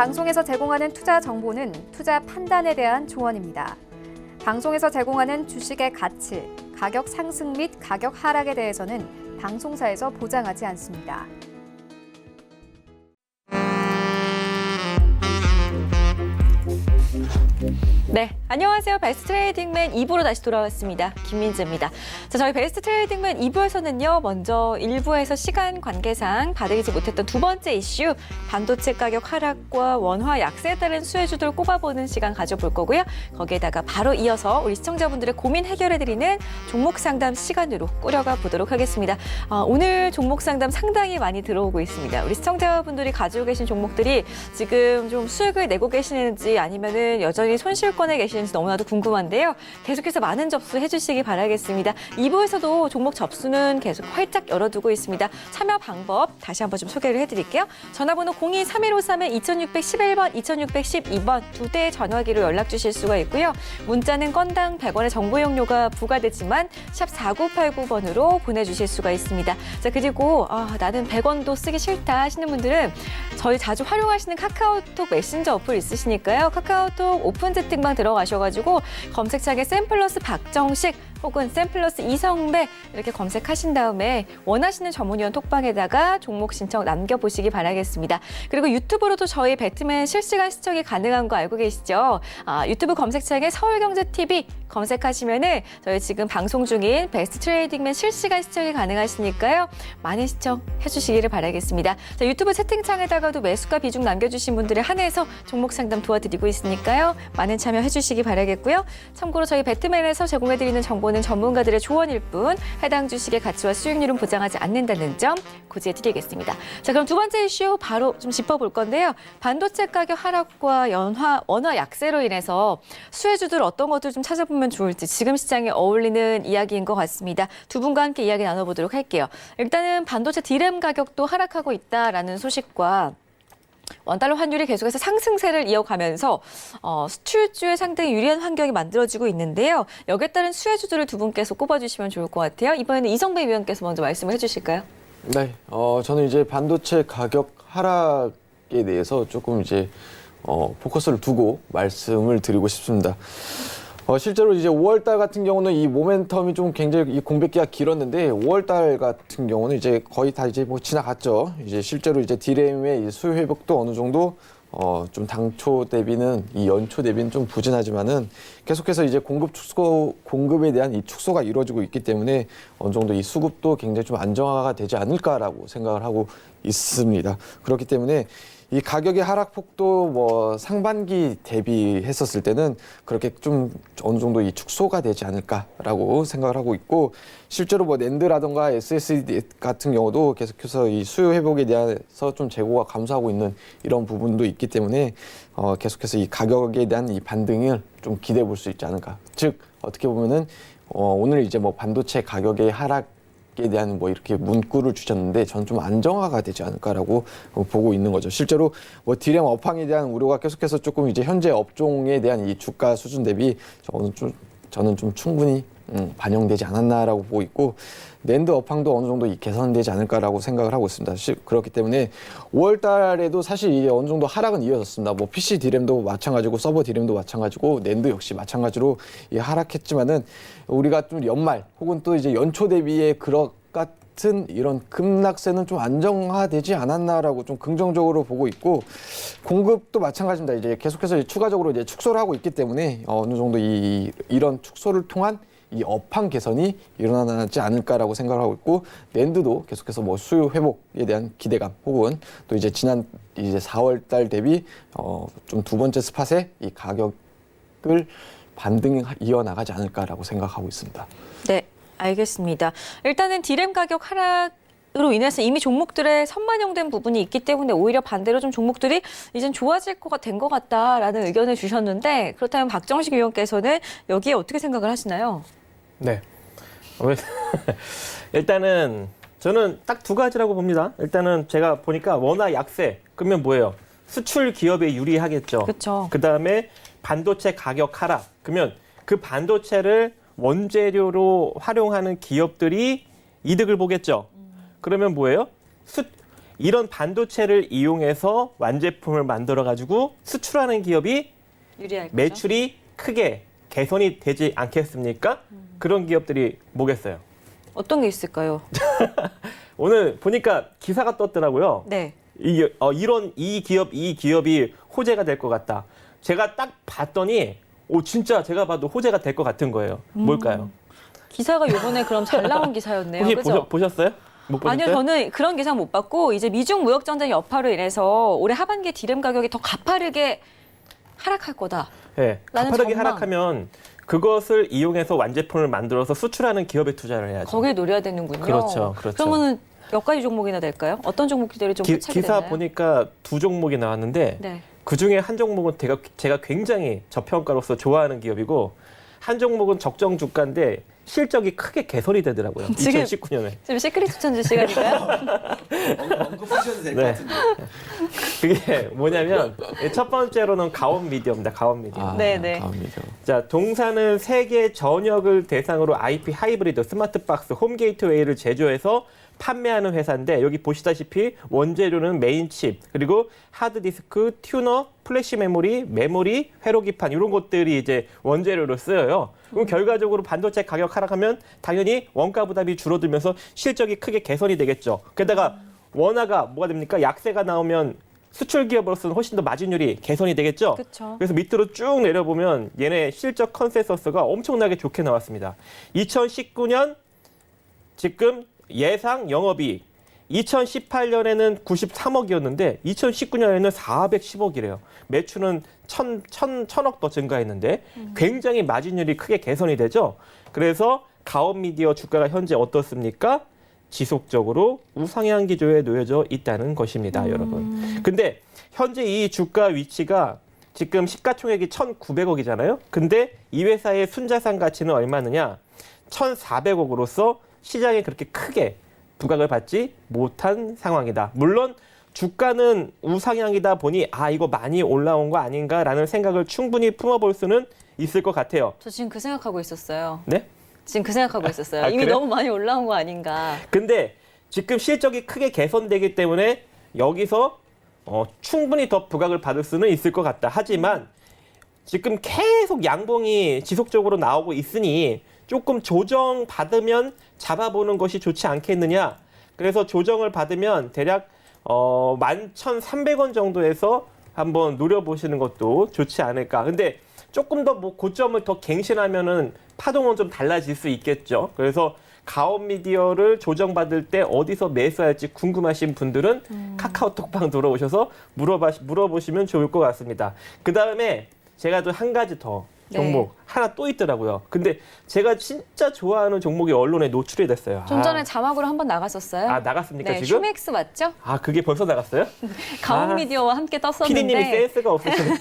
방송에서 제공하는 투자 정보는 투자 판단에 대한 조언입니다. 방송에서 제공하는 주식의 가치, 가격 상승 및 가격 하락에 대해서는 방송사에서 보장하지 않습니다. 네, 안녕하세요. 베스트 트레이딩맨 2부로 다시 돌아왔습니다. 김민재입니다. 자, 저희 베스트 트레이딩맨 2부에서는요, 먼저 1부에서 시간 관계상 다루지 못했던 두 번째 이슈, 반도체 가격 하락과 원화 약세에 따른 수혜주들 꼽아보는 시간 가져볼 거고요. 거기에다가 바로 이어서 우리 시청자분들의 고민 해결해드리는 종목 상담 시간으로 꾸려가 보도록 하겠습니다. 오늘 종목 상담 상당히 많이 들어오고 있습니다. 우리 시청자분들이 가지고 계신 종목들이 지금 좀 수익을 내고 계시는지 아니면은 여전히 손실권에 계시는지 너무나도 궁금한데요. 계속해서 많은 접수해 주시기 바라겠습니다. 2부에서도 종목 접수는 계속 활짝 열어두고 있습니다. 참여 방법 다시 한번 좀 소개를 해드릴게요. 전화번호 02-3153-2611번, 2612번 두 대의 전화기로 연락 주실 수가 있고요. 문자는 건당 100원의 정보 용료가 부과되지만 샵 4989번으로 보내주실 수가 있습니다. 자, 그리고 나는 100원도 쓰기 싫다 하시는 분들은 저희 자주 활용하시는 카카오톡 메신저 어플 있으시니까요. 카카오톡 오픈 채팅방 들어가셔가지고 검색창에 샘플러스 박정식 혹은 샘플러스 이성배 이렇게 검색하신 다음에 원하시는 전문위원 톡방에다가 종목 신청 남겨보시기 바라겠습니다. 그리고 유튜브로도 저희 배트맨 실시간 시청이 가능한 거 알고 계시죠? 유튜브 검색창에 서울경제TV 검색하시면은 저희 지금 방송 중인 베스트 트레이딩맨 실시간 시청이 가능하시니까요. 많은 시청해 주시기를 바라겠습니다. 자, 유튜브 채팅창에다가도 매수가 비중 남겨주신 분들에 한해서 종목 상담 도와드리고 있으니까요. 많은 참여해 주시기 바라겠고요. 참고로 저희 배트맨에서 제공해드리는 정보는 전문가들의 조언일 뿐 해당 주식의 가치와 수익률은 보장하지 않는다는 점 고지해드리겠습니다. 자, 그럼 두 번째 이슈 바로 좀 짚어볼 건데요. 반도체 가격 하락과 원화 약세로 인해서 수혜주들 어떤 것들 좀 찾아보면 좋을지 지금 시장에 어울리는 이야기인 것 같습니다. 두 분과 함께 이야기 나눠보도록 할게요. 일단은 반도체 D램 가격도 하락하고 있다라는 소식과 원달러 환율이 계속해서 상승세를 이어가면서 수출주에 상당히 유리한 환경이 만들어지고 있는데요. 여기에 따른 수혜주들을 두 분께서 꼽아주시면 좋을 것 같아요. 이번에는 이성배 위원께서 먼저 말씀을 해주실까요? 네, 저는 이제 반도체 가격 하락에 대해서 조금 이제 포커스를 두고 말씀을 드리고 싶습니다. 실제로 이제 5월달 같은 경우는 이 모멘텀이 좀 굉장히 이 공백기가 길었는데 5월달 같은 경우는 이제 거의 다 이제 뭐 지나갔죠. 이제 실제로 이제 D램의 수요 회복도 어느 정도 좀 당초 대비는 이 연초 대비는 좀 부진하지만은 계속해서 이제 공급에 대한 이 축소가 이루어지고 있기 때문에 어느 정도 이 수급도 굉장히 좀 안정화가 되지 않을까라고 생각을 하고 있습니다. 그렇기 때문에 이 가격의 하락폭도 뭐 상반기 대비했었을 때는 그렇게 좀 어느 정도 이 축소가 되지 않을까라고 생각을 하고 있고, 실제로 뭐 낸드라던가 SSD 같은 경우도 계속해서 이 수요 회복에 대해서 좀 재고가 감소하고 있는 이런 부분도 있기 때문에 계속해서 이 가격에 대한 이 반등을 좀 기대해 볼 수 있지 않을까. 즉 어떻게 보면은 오늘 이제 뭐 반도체 가격의 하락에 대한 뭐 이렇게 문구를 주셨는데 저는 좀 안정화가 되지 않을까라고 보고 있는 거죠. 실제로 뭐 D램 업황에 대한 우려가 계속해서 조금 이제 현재 업종에 대한 이 주가 수준 대비 저는 좀 충분히 반영되지 않았나라고 보고 있고, 낸드 업황도 어느 정도 개선되지 않을까라고 생각을 하고 있습니다. 그렇기 때문에 5월 달에도 사실 이게 어느 정도 하락은 이어졌습니다. 뭐 PC D램도 마찬가지고 서버 D램도 마찬가지고 낸드 역시 마찬가지로 하락했지만은 우리가 좀 연말 혹은 또 이제 연초 대비의 같은 이런 급락세는 좀 안정화되지 않았나라고 좀 긍정적으로 보고 있고, 공급도 마찬가지입니다. 이제 계속해서 추가적으로 이제 축소를 하고 있기 때문에 어느 정도 이런 축소를 통한 이 업황 개선이 일어나지 않을까라고 생각을 하고 있고, 낸드도 계속해서 뭐 수요 회복에 대한 기대감 혹은 또 이제 지난 이제 4월 달 대비 좀 두 번째 스팟의 이 가격을 반등이 이어나가지 않을까라고 생각하고 있습니다. 네, 알겠습니다. 일단은 D램 가격 하락으로 인해서 이미 종목들의 선반영된 부분이 있기 때문에 오히려 반대로 좀 종목들이 이젠 좋아질 거가 된 것 같다라는 의견을 주셨는데, 그렇다면 박정식 위원께서는 여기에 어떻게 생각을 하시나요? 네. 일단은 저는 딱 두 가지라고 봅니다. 일단은 제가 보니까 원화 약세, 그러면 뭐예요? 수출 기업에 유리하겠죠. 그렇죠. 그다음에 반도체 가격 하락, 그러면 그 반도체를 원재료로 활용하는 기업들이 이득을 보겠죠. 그러면 뭐예요? 이런 반도체를 이용해서 완제품을 만들어가지고 수출하는 기업이 유리할 거죠. 매출이 크게 개선이 되지 않겠습니까? 그런 기업들이 뭐겠어요? 어떤 게 있을까요? 오늘 보니까 기사가 떴더라고요. 네. 이 기업이 호재가 될 것 같다. 제가 딱 봤더니 진짜 제가 봐도 호재가 될 것 같은 거예요. 뭘까요? 기사가 요번에 그럼 잘 나온 기사였네요. 혹시 그죠? 보셨어요? 못 보셨어요? 아니요, 저는 그런 기사 못 봤고 이제 미중 무역 전쟁 여파로 인해서 올해 하반기에 디램 가격이 더 가파르게 하락할 거다. 네, 라는 가파르게 전망. 하락하면 그것을 이용해서 완제품을 만들어서 수출하는 기업에 투자를 해야죠. 거기에 노려야 되는군요. 그렇죠, 그렇죠. 그러면은 몇 가지 종목이나 될까요? 어떤 종목들이 좀 포착이 기사 되나요? 보니까 두 종목이 나왔는데 네. 그 중에 한 종목은 제가 굉장히 저평가로서 좋아하는 기업이고 한 종목은 적정 주가인데 실적이 크게 개선이 되더라고요. 지금 2019년에. 지금 시크릿 추천주 시간인가요? 언급하셔도 될 것 네. 같은데. 그게 뭐냐면 첫 번째로는 가온 미디어입니다. 가온 미디어. 네, 네. 다음이죠. 자, 동사는 세계 전역을 대상으로 IP 하이브리드 스마트박스 홈 게이트웨이를 제조해서 판매하는 회사인데 여기 보시다시피 원재료는 메인 칩, 그리고 하드디스크, 튜너, 플래시 메모리, 회로기판 이런 것들이 이제 원재료로 쓰여요. 그럼 결과적으로 반도체 가격 하락하면 당연히 원가 부담이 줄어들면서 실적이 크게 개선이 되겠죠. 게다가 원화가 뭐가 됩니까? 약세가 나오면 수출 기업으로서는 훨씬 더 마진율이 개선이 되겠죠. 그렇죠. 그래서 밑으로 쭉 내려보면 얘네 실적 컨센서스가 엄청나게 좋게 나왔습니다. 2019년 지금 예상 영업이익 2018년에는 93억이었는데 2019년에는 410억이래요. 매출은 1,000억 더 증가했는데 굉장히 마진율이 크게 개선이 되죠. 그래서 가온미디어 주가가 현재 어떻습니까? 지속적으로 우상향 기조에 놓여져 있다는 것입니다, 여러분. 근데 현재 이 주가 위치가 지금 시가총액이 1,900억이잖아요. 근데 이 회사의 순자산 가치는 얼마느냐? 1,400억으로서 시장에 그렇게 크게 부각을 받지 못한 상황이다. 물론 주가는 우상향이다 보니 이거 많이 올라온 거 아닌가라는 생각을 충분히 품어볼 수는 있을 것 같아요. 저 지금 그 생각하고 있었어요. 네? 지금 그 생각하고 있었어요. 이미 그래요? 너무 많이 올라온 거 아닌가. 근데 지금 실적이 크게 개선되기 때문에 여기서 충분히 더 부각을 받을 수는 있을 것 같다. 하지만 지금 계속 양봉이 지속적으로 나오고 있으니 조금 조정받으면 잡아보는 것이 좋지 않겠느냐. 그래서 조정을 받으면 대략 11,300원 정도에서 한번 노려보시는 것도 좋지 않을까. 근데 조금 더 고점을 더 갱신하면은 파동은 좀 달라질 수 있겠죠. 그래서 가온미디어를 조정받을 때 어디서 매수할지 궁금하신 분들은 카카오톡방 들어오셔서 물어보시면 좋을 것 같습니다. 그 다음에 제가 또 한 가지 더 종목 하나 또 있더라고요. 근데 제가 진짜 좋아하는 종목이 언론에 노출이 됐어요. 좀 전에 자막으로 한번 나갔었어요. 나갔습니까 네, 지금? 슈맥스 맞죠? 그게 벌써 나갔어요? 가온 미디어와 함께 피디님이 떴었는데 센스가 없으시네.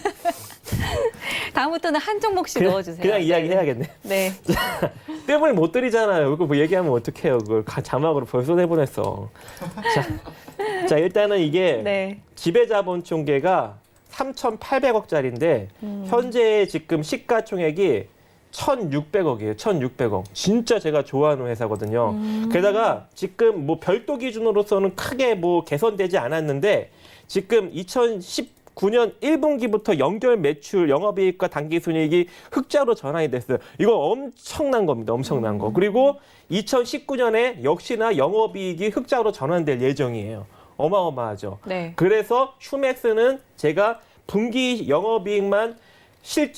다음부터는 한 종목씩 넣어주세요. 그냥 네. 이야기해야겠네. 네. 뜸을 못 들이잖아요. 그거 뭐 얘기하면 어떡해요. 그걸 자막으로 벌써 내보냈어. 자, 일단은 이게 네. 지배자본총계가 3,800억짜리인데 현재 지금 시가총액이 1,600억이에요. 1,600억. 진짜 제가 좋아하는 회사거든요. 게다가 지금 뭐 별도 기준으로서는 크게 뭐 개선되지 않았는데 지금 2019년 1분기부터 연결 매출, 영업이익과 당기순이익이 흑자로 전환이 됐어요. 이거 엄청난 겁니다. 엄청난 거. 그리고 2019년에 역시나 영업이익이 흑자로 전환될 예정이에요. 어마어마하죠. 네. 그래서 슈맥스는 제가 분기 영업이익만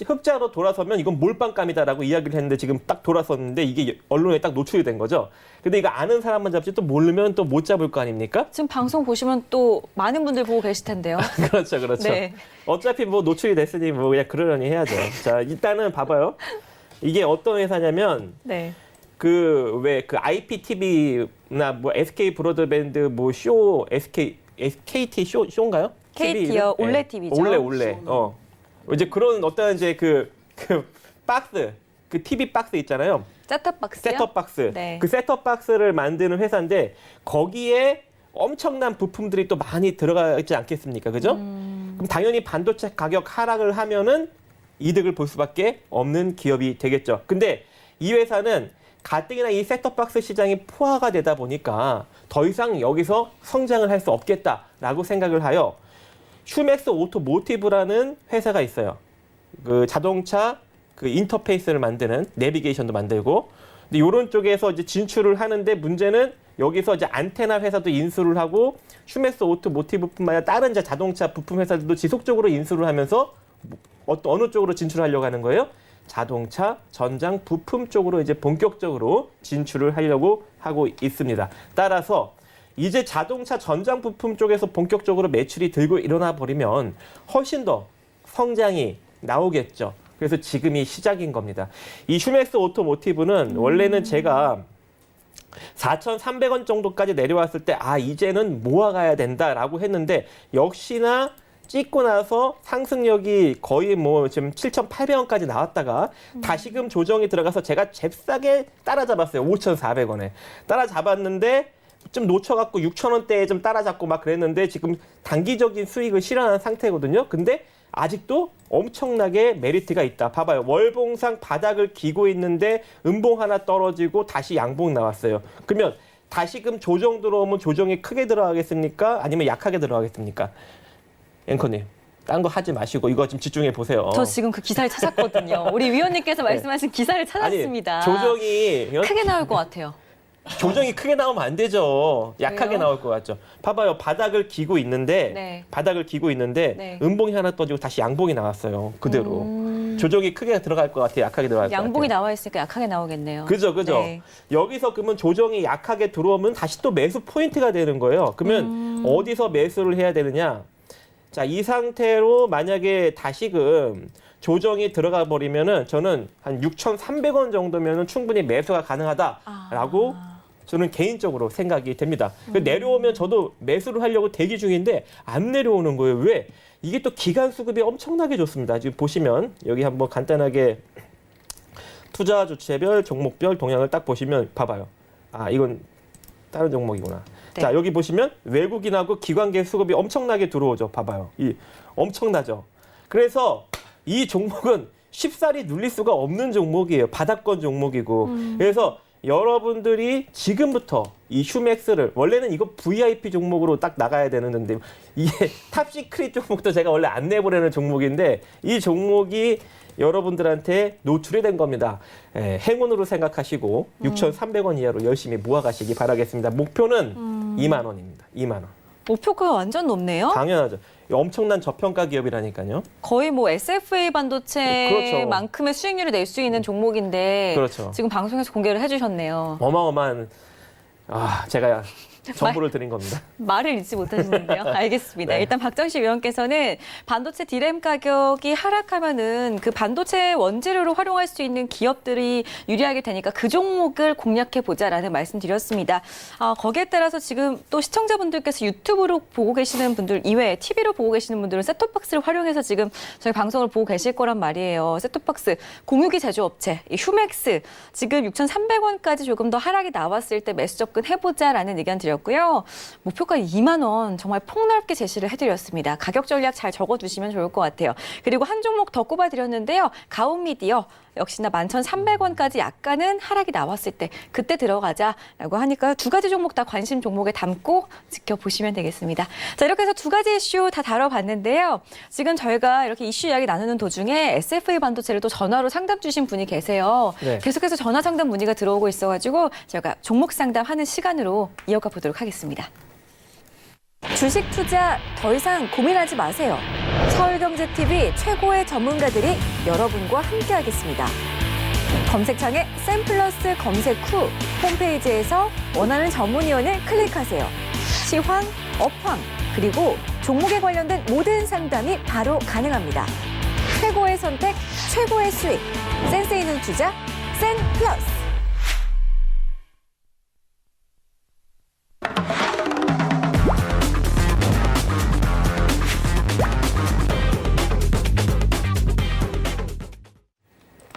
흑자로 돌아서면 이건 몰빵감이다라고 이야기를 했는데 지금 딱 돌아섰는데 이게 언론에 딱 노출이 된 거죠. 근데 이거 아는 사람만 잡지 또 모르면 또 못 잡을 거 아닙니까? 지금 방송 보시면 또 많은 분들 보고 계실 텐데요. 그렇죠, 그렇죠. 네. 어차피 뭐 노출이 됐으니 뭐 그냥 그러려니 해야죠. 자, 일단은 봐봐요. 이게 어떤 회사냐면 네. 그 IPTV나 뭐 SK 브로드밴드 뭐 쇼 KT 쇼인가요? KT요. TV? 올레 TV죠. 올레. 이제 그런 어떤 이제 그 박스, 그 TV 박스 있잖아요. 셋톱박스요? 셋톱 박스. 네. 그 셋톱 박스를 만드는 회사인데 거기에 엄청난 부품들이 또 많이 들어가지 않겠습니까? 그죠? 그럼 당연히 반도체 가격 하락을 하면은 이득을 볼 수밖에 없는 기업이 되겠죠. 근데 이 회사는 가뜩이나 이 셋톱박스 시장이 포화가 되다 보니까 더 이상 여기서 성장을 할 수 없겠다라고 생각을 하여 슈맥스 오토모티브라는 회사가 있어요. 그 자동차 그 인터페이스를 만드는 내비게이션도 만들고, 근데 이런 쪽에서 이제 진출을 하는데 문제는 여기서 이제 안테나 회사도 인수를 하고 슈맥스 오토모티브뿐만 아니라 다른 이제 자동차 부품 회사들도 지속적으로 인수를 하면서 어느 쪽으로 진출하려고 하는 거예요? 자동차 전장 부품 쪽으로 이제 본격적으로 진출을 하려고 하고 있습니다. 따라서 이제 자동차 전장 부품 쪽에서 본격적으로 매출이 들고 일어나 버리면 훨씬 더 성장이 나오겠죠. 그래서 지금이 시작인 겁니다. 이 슈맥스 오토모티브는 원래는 제가 4,300원 정도까지 내려왔을 때 이제는 모아가야 된다라고 했는데 역시나 찍고 나서 상승력이 거의 뭐 지금 7,800원까지 나왔다가 다시금 조정이 들어가서 제가 잽싸게 따라잡았어요. 5,400원에. 따라잡았는데 좀 놓쳐갖고 6,000원대에 좀 따라잡고 막 그랬는데 지금 단기적인 수익을 실현한 상태거든요. 근데 아직도 엄청나게 메리트가 있다. 봐봐요. 월봉상 바닥을 기고 있는데 음봉 하나 떨어지고 다시 양봉 나왔어요. 그러면 다시금 조정 들어오면 조정이 크게 들어가겠습니까? 아니면 약하게 들어가겠습니까? 앵커님, 딴 거 하지 마시고 이거 좀 집중해 보세요. 저 지금 그 기사를 찾았거든요. 우리 위원님께서 말씀하신 기사를 찾았습니다. 아니, 조정이 크게 나올 것 같아요. 조정이 크게 나오면 안 되죠. 약하게 왜요? 나올 것 같죠. 봐봐요. 바닥을 기고 있는데 네. 네. 음봉이 하나 떠지고 다시 양봉이 나왔어요. 그대로. 조정이 크게 들어갈 것 같아요. 약하게 들어갈 것 같아요. 양봉이 나와 있으니까 약하게 나오겠네요. 그죠. 네. 여기서 그러면 조정이 약하게 들어오면 다시 또 매수 포인트가 되는 거예요. 그러면 어디서 매수를 해야 되느냐? 자, 이 상태로 만약에 다시금 조정이 들어가 버리면은 저는 한 6,300원 정도면은 충분히 매수가 가능하다라고 저는 개인적으로 생각이 됩니다. 내려오면 저도 매수를 하려고 대기 중인데 안 내려오는 거예요. 왜? 이게 또 기간 수급이 엄청나게 좋습니다. 지금 보시면 여기 한번 간단하게 투자 주체별, 종목별 동향을 딱 보시면 봐봐요. 이건 다른 종목이구나. 네. 자, 여기 보시면 외국인하고 기관계 수급이 엄청나게 들어오죠. 봐봐요. 엄청나죠. 그래서 이 종목은 쉽사리 눌릴 수가 없는 종목이에요. 바닥권 종목이고. 그래서 여러분들이 지금부터 이 슈맥스를 원래는 이거 VIP 종목으로 딱 나가야 되는데 이게 탑시크릿 종목도 제가 원래 안 내보내는 종목인데 이 종목이 여러분들한테 노출이 된 겁니다. 행운으로 생각하시고 6,300원 이하로 열심히 모아가시기 바라겠습니다. 목표는 2만 원입니다. 2만 원. 목표가 완전 높네요. 당연하죠. 엄청난 저평가 기업이라니까요. 거의 뭐 SFA 반도체만큼의 그렇죠. 수익률을 낼 수 있는 종목인데 그렇죠. 지금 방송에서 공개를 해주셨네요. 어마어마한 제가 정보를 드린 겁니다. 말을 잊지 못하시는데요. 알겠습니다. 네. 일단 박정식 위원께서는 반도체 디램 가격이 하락하면은 그 반도체 원재료로 활용할 수 있는 기업들이 유리하게 되니까 그 종목을 공략해 보자라는 말씀드렸습니다. 거기에 따라서 지금 또 시청자분들께서 유튜브로 보고 계시는 분들 이외에 TV로 보고 계시는 분들은 셋톱박스를 활용해서 지금 저희 방송을 보고 계실 거란 말이에요. 셋톱박스 공유기 제조업체 이 휴맥스 지금 6,300원까지 조금 더 하락이 나왔을 때 매수 접근해보자라는 의견 드렸고요. 목표가 2만 원 정말 폭넓게 제시를 해드렸습니다. 가격 전략 잘 적어두시면 좋을 것 같아요. 그리고 한 종목 더 꼽아드렸는데요. 가온미디어 역시나 11,300원까지 약간은 하락이 나왔을 때 그때 들어가자라고 하니까 두 가지 종목 다 관심 종목에 담고 지켜보시면 되겠습니다. 자, 이렇게 해서 두 가지 이슈 다 다뤄봤는데요. 지금 저희가 이렇게 이슈 이야기 나누는 도중에 SFA 반도체를 또 전화로 상담 주신 분이 계세요. 네. 계속해서 전화 상담 문의가 들어오고 있어가지고 저희가 종목 상담하는 시간으로 이어가 보도록 하겠습니다. 주식 투자 더 이상 고민하지 마세요. 서울경제TV 최고의 전문가들이 여러분과 함께하겠습니다. 검색창에 샘플러스 검색 후 홈페이지에서 원하는 전문위원을 클릭하세요. 시황, 업황, 그리고 종목에 관련된 모든 상담이 바로 가능합니다. 최고의 선택, 최고의 수익. 센스 있는 투자, 샘플러스.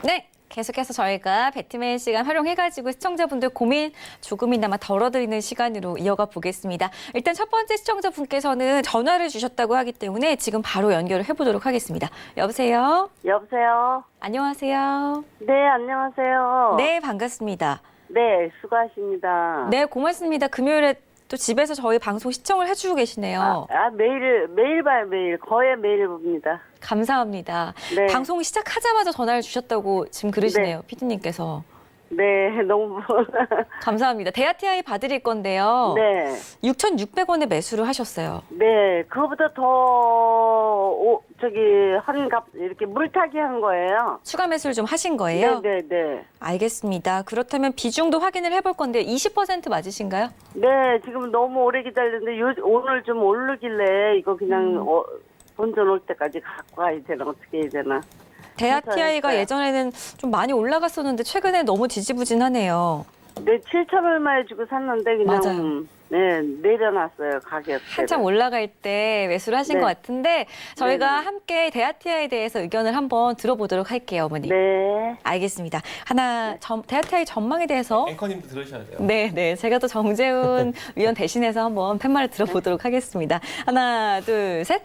네, 계속해서 저희가 배트맨 시간 활용해가지고 시청자분들 고민 조금이나마 덜어드리는 시간으로 이어가 보겠습니다. 일단 첫 번째 시청자분께서는 전화를 주셨다고 하기 때문에 지금 바로 연결을 해보도록 하겠습니다. 여보세요? 여보세요? 안녕하세요? 네, 안녕하세요. 네, 반갑습니다. 네, 수고하십니다. 네, 고맙습니다. 금요일에 또 집에서 저희 방송 시청을 해주고 계시네요. 매일 봐요, 매일. 거의 매일 봅니다. 감사합니다. 네. 방송 시작하자마자 전화를 주셨다고 지금 그러시네요, 피디님께서. 네, 너무. 감사합니다. 대하티아이 봐드릴 건데요. 네. 6,600원에 매수를 하셨어요. 네, 그거보다 한값, 이렇게 물타기 한 거예요. 추가 매수를 좀 하신 거예요? 네. 알겠습니다. 그렇다면 비중도 확인을 해볼 건데 20% 맞으신가요? 네, 지금 너무 오래 기다렸는데 오늘 좀 오르길래 이거 그냥 본전 올 때까지 갖고 가야 되나, 어떻게 해야 되나. 대하티아이가 괜찮았어요. 예전에는 좀 많이 올라갔었는데 최근에 너무 지지부진하네요. 네, 7천 얼마에 주고 샀는데 그냥 맞아요. 네, 내려놨어요, 가격. 한참 올라갈 때 매수를 하신 네. 것 같은데 저희가 네네. 함께 대하티아이에 대해서 의견을 한번 들어보도록 할게요, 어머니. 네. 알겠습니다. 대하티아이 전망에 대해서 앵커님도 들으셔야 돼요. 네, 제가 또 정재훈 위원 대신해서 한번 팻말을 들어보도록 하겠습니다. 하나, 둘, 셋.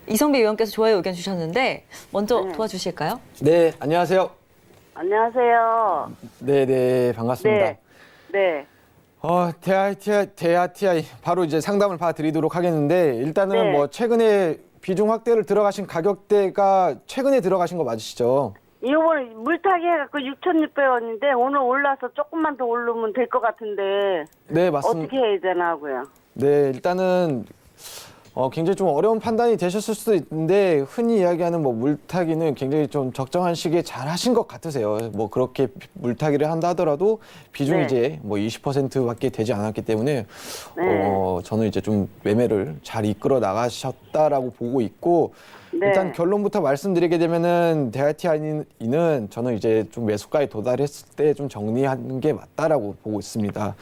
이성배 의원께서 좋아요 의견 주셨는데 먼저 네. 도와주실까요? 네, 안녕하세요. 안녕하세요. 네, 반갑습니다. 네. 대하티아이 바로 이제 상담을 봐드리도록 하겠는데 일단은 네. 뭐 최근에 비중 확대를 들어가신 가격대가 최근에 들어가신 거 맞으시죠? 이번에 물타기 해갖고 6,600원인데 오늘 올라서 조금만 더 오르면 될 것 같은데 네, 맞습니다. 어떻게 해야 되나 하고요. 네, 일단은 굉장히 좀 어려운 판단이 되셨을 수도 있는데 흔히 이야기하는 뭐 물타기는 굉장히 좀 적정한 시기에 잘 하신 것 같으세요. 뭐 그렇게 물타기를 한다 하더라도 비중이 네. 이제 뭐 20%밖에 되지 않았기 때문에 네. 저는 이제 좀 매매를 잘 이끌어 나가셨다라고 보고 있고 네. 일단 결론부터 말씀드리게 되면은 대하티아이는 저는 이제 좀 매수가에 도달했을 때 좀 정리하는 게 맞다라고 보고 있습니다.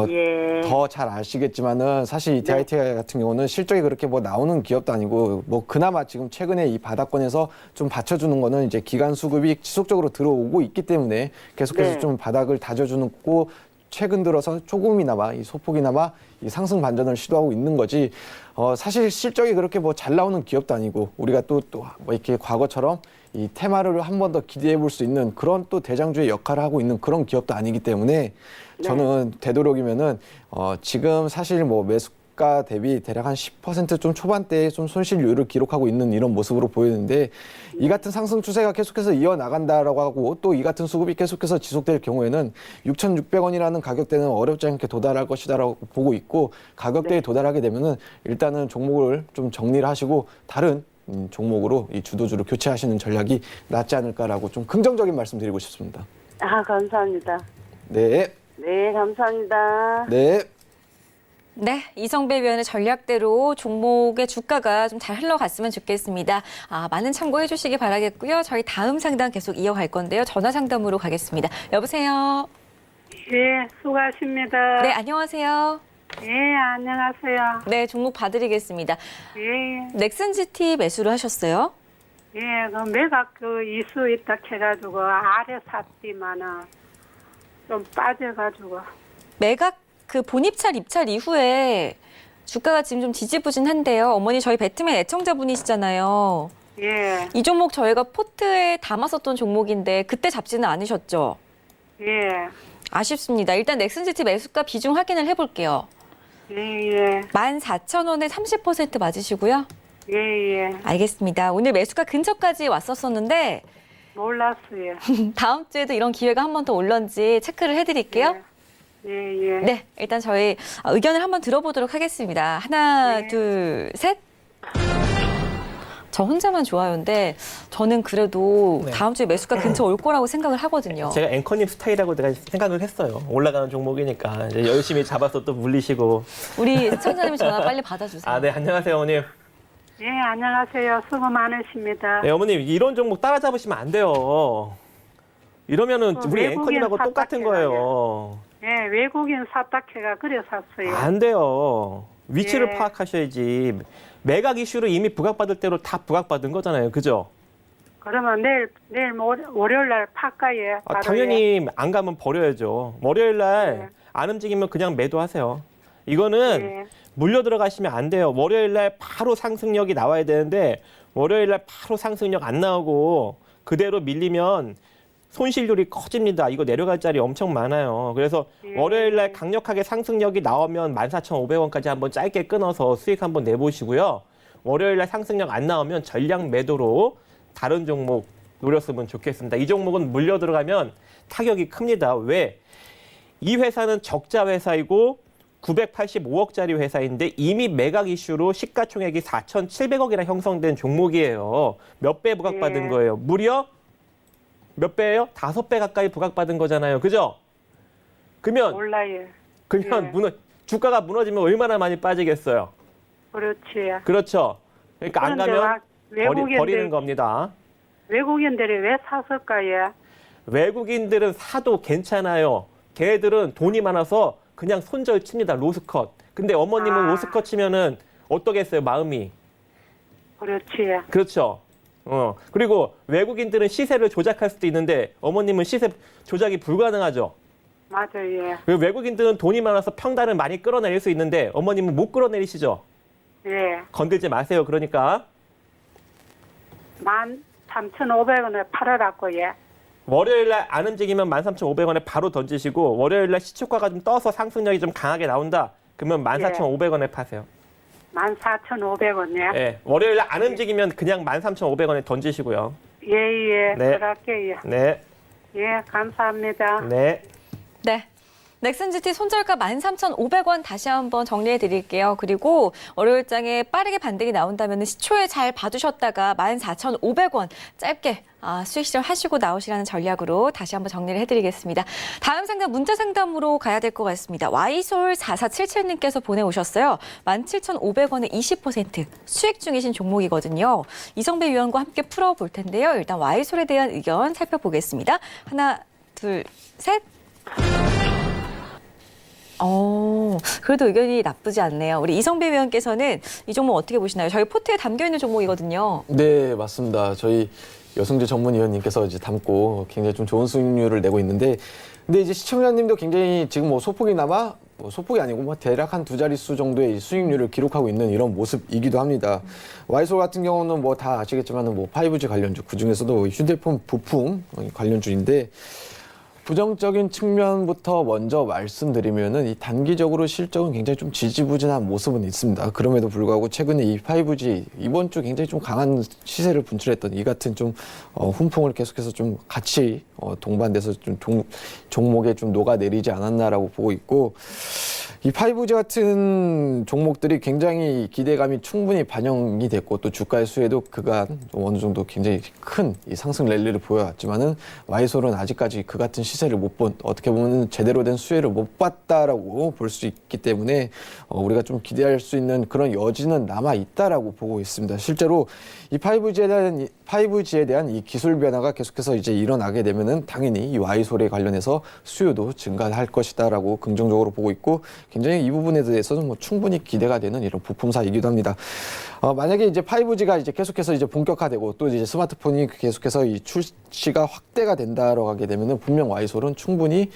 예. 더 잘 아시겠지만은 사실 이 대하티아이 같은 경우는 실적이 그렇게 뭐 나오는 기업도 아니고 뭐 그나마 지금 최근에 이 바닥권에서 좀 받쳐주는 거는 이제 기간 수급이 지속적으로 들어오고 있기 때문에 계속해서 네. 좀 바닥을 다져주는 고 최근 들어서 조금이나마 이 소폭이나마 이 상승 반전을 시도하고 있는 거지. 사실 실적이 그렇게 뭐 잘 나오는 기업도 아니고 우리가 또 뭐 이렇게 과거처럼 이 테마를 한 번 더 기대해 볼 수 있는 그런 또 대장주의 역할을 하고 있는 그런 기업도 아니기 때문에 저는 되도록이면은 지금 사실 뭐 매수가 대비 대략 한 10% 좀 초반대에 좀 손실률을 기록하고 있는 이런 모습으로 보이는데 이 같은 상승 추세가 계속해서 이어나간다라고 하고 또 이 같은 수급이 계속해서 지속될 경우에는 6,600원이라는 가격대는 어렵지 않게 도달할 것이다라고 보고 있고 가격대에 도달하게 되면은 일단은 종목을 좀 정리를 하시고 다른 종목으로 이 주도주를 교체하시는 전략이 낫지 않을까라고 좀 긍정적인 말씀 드리고 싶습니다. 감사합니다. 네. 네, 감사합니다. 네. 네, 이성배 위원의 전략대로 종목의 주가가 좀 잘 흘러갔으면 좋겠습니다. 많은 참고해 주시기 바라겠고요. 저희 다음 상담 계속 이어갈 건데요. 전화 상담으로 가겠습니다. 여보세요. 예, 수고하십니다. 네, 안녕하세요. 예, 안녕하세요. 네, 종목 봐드리겠습니다. 예, 넥슨GT 매수를 하셨어요? 예, 그 매각 이수 있다 해가지고 아래 샀지만은 좀 빠져가지고. 매각 본입찰 입찰 이후에 주가가 지금 좀 지지부진한데요. 어머니 저희 배트맨 애청자분이시잖아요. 예, 이 종목 저희가 포트에 담았었던 종목인데 그때 잡지는 않으셨죠? 예, 아쉽습니다. 일단 넥슨GT 매수가 비중 확인을 해볼게요. 예, 14,000원에 30% 맞으시고요. 예. 알겠습니다. 오늘 매수가 근처까지 왔었었는데 몰랐어요. 다음 주에도 이런 기회가 한 번 더 올런지 체크를 해드릴게요. 예. 네, 일단 저희 의견을 한번 들어보도록 하겠습니다. 하나, 네. 둘, 셋. 저 혼자만 좋아요인데 저는 그래도 네. 다음 주에 매수가 근처 올 거라고 생각을 하거든요. 제가 앵커님 스타일이라고 내가 생각을 했어요. 올라가는 종목이니까 이제 열심히 잡아서 또 물리시고. 우리 시청자님 전화 빨리 받아주세요. 네, 안녕하세요, 어머님. 예, 안녕하세요. 수고 많으십니다. 네, 어머님 이런 종목 따라잡으시면 안 돼요. 이러면은 우리 외국인 앵커님하고 똑같은 삿갓해가요. 거예요. 예, 외국인 사탁해가 그래 샀어요. 안 돼요. 위치를 예. 파악하셔야지. 매각 이슈를 이미 부각받을 대로 다 부각받은 거잖아요. 그죠? 그러면 내일 월요일 날 팔까요? 바로 당연히 안 가면 버려야죠. 월요일 날 네. 안 움직이면 그냥 매도하세요. 이거는 네. 물려 들어가시면 안 돼요. 월요일 날 바로 상승력이 나와야 되는데 월요일 날 바로 상승력 안 나오고 그대로 밀리면 손실률이 커집니다. 이거 내려갈 자리 엄청 많아요. 그래서 예. 월요일 날 강력하게 상승력이 나오면 14,500원까지 한번 짧게 끊어서 수익 한번 내보시고요. 월요일 날 상승력 안 나오면 전량 매도로 다른 종목 노렸으면 좋겠습니다. 이 종목은 물려 들어가면 타격이 큽니다. 왜? 이 회사는 적자 회사이고 985억짜리 회사인데 이미 매각 이슈로 시가총액이 4,700억이나 형성된 종목이에요. 몇 배 부각받은 예. 거예요? 무려 몇 배예요? 5배 가까이 부각받은 거잖아요. 그죠? 그러면 몰라요. 예. 주가가 무너지면 얼마나 많이 빠지겠어요? 그렇지. 그렇죠. 그러니까 안 그런데 가면 버리는 외국인들, 겁니다. 외국인들이 왜 샀을까요? 외국인들은 사도 괜찮아요. 걔들은 돈이 많아서 그냥 손절 칩니다. 로스컷. 근데 어머님은 로스컷 치면은 어떠겠어요? 마음이. 그렇지. 그렇죠. 그리고 외국인들은 시세를 조작할 수도 있는데 어머님은 시세 조작이 불가능하죠. 맞아요. 그리고 외국인들은 돈이 많아서 평단을 많이 끌어내릴 수 있는데 어머님은 못 끌어내리시죠. 예. 건들지 마세요. 그러니까 13,500원에 팔아놨고요. 월요일 날 안 움직이면 13,500원에 바로 던지시고 월요일 날 시초가가 좀 떠서 상승력이 좀 강하게 나온다. 그러면 14,500원에 파세요. 14,500원이요? 네. 월요일 날 안 움직이면 그냥 13,500원에 던지시고요. 예, 예. 네. 그럴게요. 네. 예, 감사합니다. 네. 네. 넥슨GT 손절가 13,500원 다시 한번 정리해 드릴게요. 그리고 월요일장에 빠르게 반등이 나온다면 시초에 잘 봐주셨다가 14,500원 짧게 수익 실현하시고 나오시라는 전략으로 다시 한번 정리를 해드리겠습니다. 다음 상담 문자 상담으로 가야 될 것 같습니다. Y솔4477님께서 보내오셨어요. 17,500원에 20% 수익 중이신 종목이거든요. 이성배 위원과 함께 풀어볼 텐데요. 일단 Y솔에 대한 의견 살펴보겠습니다. 하나, 둘, 셋. 그래도 의견이 나쁘지 않네요. 우리 이성배 위원께서는 이 종목 어떻게 보시나요? 저희 포트에 담겨있는 종목이거든요. 네, 맞습니다. 저희 여성재 전문위원님께서 이제 담고 굉장히 좀 좋은 수익률을 내고 있는데, 근데 이제 시청자님도 굉장히 지금 뭐 소폭이나마 소폭이 아니고 뭐 대략 한 2자릿수 정도의 수익률을 기록하고 있는 이런 모습이기도 합니다. 와이솔 같은 경우는 뭐 다 아시겠지만은 뭐 5G 관련주, 그 중에서도 휴대폰 부품 관련주인데, 부정적인 측면부터 먼저 말씀드리면은 이 단기적으로 실적은 굉장히 좀 지지부진한 모습은 있습니다. 그럼에도 불구하고 최근에 이 5G 이번 주 굉장히 좀 강한 시세를 분출했던 이 같은 좀 훈풍을 계속해서 좀 같이 동반돼서 좀 종목에 좀 녹아내리지 않았나라고 보고 있고, 이 5G 같은 종목들이 굉장히 기대감이 충분히 반영이 됐고 또 주가의 수혜도 그간 어느 정도 굉장히 큰 이 상승 랠리를 보여왔지만은 와이솔은 아직까지 그 같은 시세를 못 본, 어떻게 보면 제대로 된 수혜를 못 봤다라고 볼 수 있기 때문에 우리가 좀 기대할 수 있는 그런 여지는 남아 있다라고 보고 있습니다. 실제로 이 5G에 대한 이 기술 변화가 계속해서 이제 일어나게 되면은 당연히 이 와이솔에 관련해서 수요도 증가할 것이다라고 긍정적으로 보고 있고, 굉장히 이 부분에 대해서는 뭐 충분히 기대가 되는 이런 부품사이기도 합니다. 만약에 이제 5G가 이제 계속해서 이제 본격화되고 또 이제 스마트폰이 계속해서 이 출시가 확대가 된다라고 하게 되면은 분명 와이솔은 충분히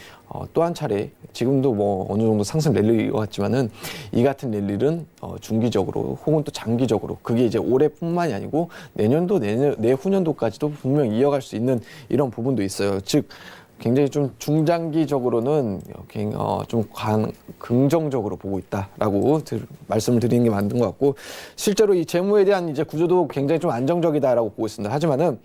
또 한 차례, 지금도 뭐 어느 정도 상승 랠리가 같지만은 이 같은 랠리는 중기적으로 혹은 또 장기적으로, 그게 이제 올해뿐만이 아니고 내년도 내후년도까지도 분명 이어갈 수 있는 이런 부분도 있어요. 즉 굉장히 좀 중장기적으로는 좀 긍정적으로 보고 있다라고 말씀을 드리는 게 맞는 것 같고, 실제로 이 재무에 대한 이제 구조도 굉장히 좀 안정적이다라고 보고 있습니다. 하지만은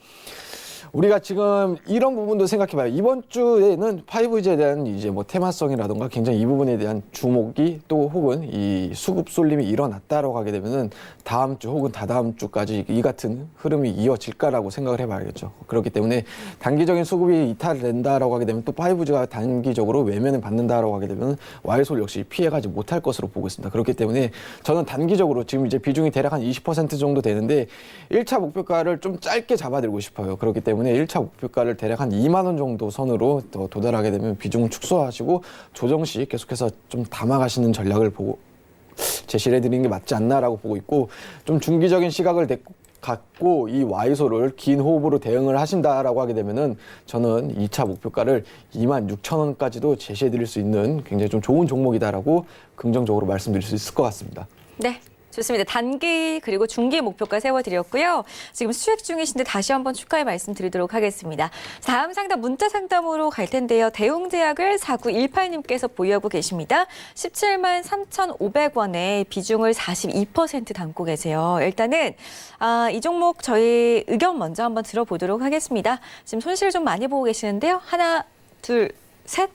우리가 지금 이런 부분도 생각해봐요. 이번 주에는 5G에 대한 이제 뭐 테마성이라던가 굉장히 이 부분에 대한 주목이 또 혹은 이 수급 쏠림이 일어났다라고 하게 되면은 다음 주 혹은 다다음 주까지 이 같은 흐름이 이어질까라고 생각을 해봐야겠죠. 그렇기 때문에 단기적인 수급이 이탈된다라고 하게 되면 또 5G가 단기적으로 외면을 받는다라고 하게 되면 와이솔 역시 피해가지 못할 것으로 보고 있습니다. 그렇기 때문에 저는 단기적으로 지금 이제 비중이 대략 한 20% 정도 되는데 1차 목표가를 좀 짧게 잡아드리고 싶어요. 그렇기 때문에 1차 목표가를 대략 한 2만 원 정도 선으로 도달하게 되면 비중을 축소하시고 조정 시 계속해서 좀 담아가시는 전략을 보고 제시를 해드리는 게 맞지 않나라고 보고 있고, 좀 중기적인 시각을 갖고 이 와이솔을 긴 호흡으로 대응을 하신다라고 하게 되면은 저는 2차 목표가를 26,000원까지도 제시해드릴 수 있는 굉장히 좀 좋은 종목이다라고 긍정적으로 말씀드릴 수 있을 것 같습니다. 네. 좋습니다. 단기 그리고 중기 목표가 세워드렸고요. 지금 수익 중이신데 다시 한번 축하의 말씀 드리도록 하겠습니다. 다음 상담 문자 상담으로 갈 텐데요. 대웅제약을 4918님께서 보유하고 계십니다. 17만 3,500원에 비중을 42% 담고 계세요. 일단은 이 종목 저희 의견 먼저 한번 들어보도록 하겠습니다. 지금 손실 좀 많이 보고 계시는데요. 하나, 둘, 셋.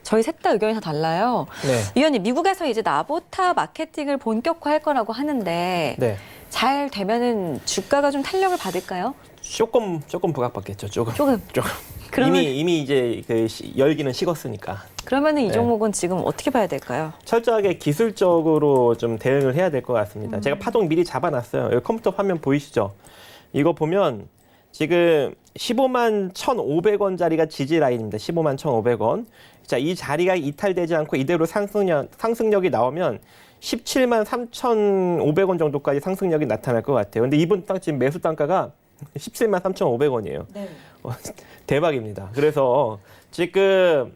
저희 셋 다 의견이 다 달라요. 네. 위원님, 미국에서 이제 나보타 마케팅을 본격화할 거라고 하는데 네. 잘 되면은 주가가 좀 탄력을 받을까요? 조금 부각받겠죠. 조금. 조금. 그러면- 이미 이제 그 열기는 식었으니까. 그러면은 이 네. 종목은 지금 어떻게 봐야 될까요? 철저하게 기술적으로 좀 대응을 해야 될 것 같습니다. 제가 파동 미리 잡아놨어요. 여기 컴퓨터 화면 보이시죠? 이거 보면 지금 15만 1,500원짜리가 지지 라인입니다. 15만 1,500원. 자, 이 자리가 이탈되지 않고 이대로 상승력이 나오면 17만 3,500원 정도까지 상승력이 나타날 것 같아요. 근데 이번 딱 지금 매수 단가가 17만 3,500원이에요. 네. 대박입니다. 그래서 지금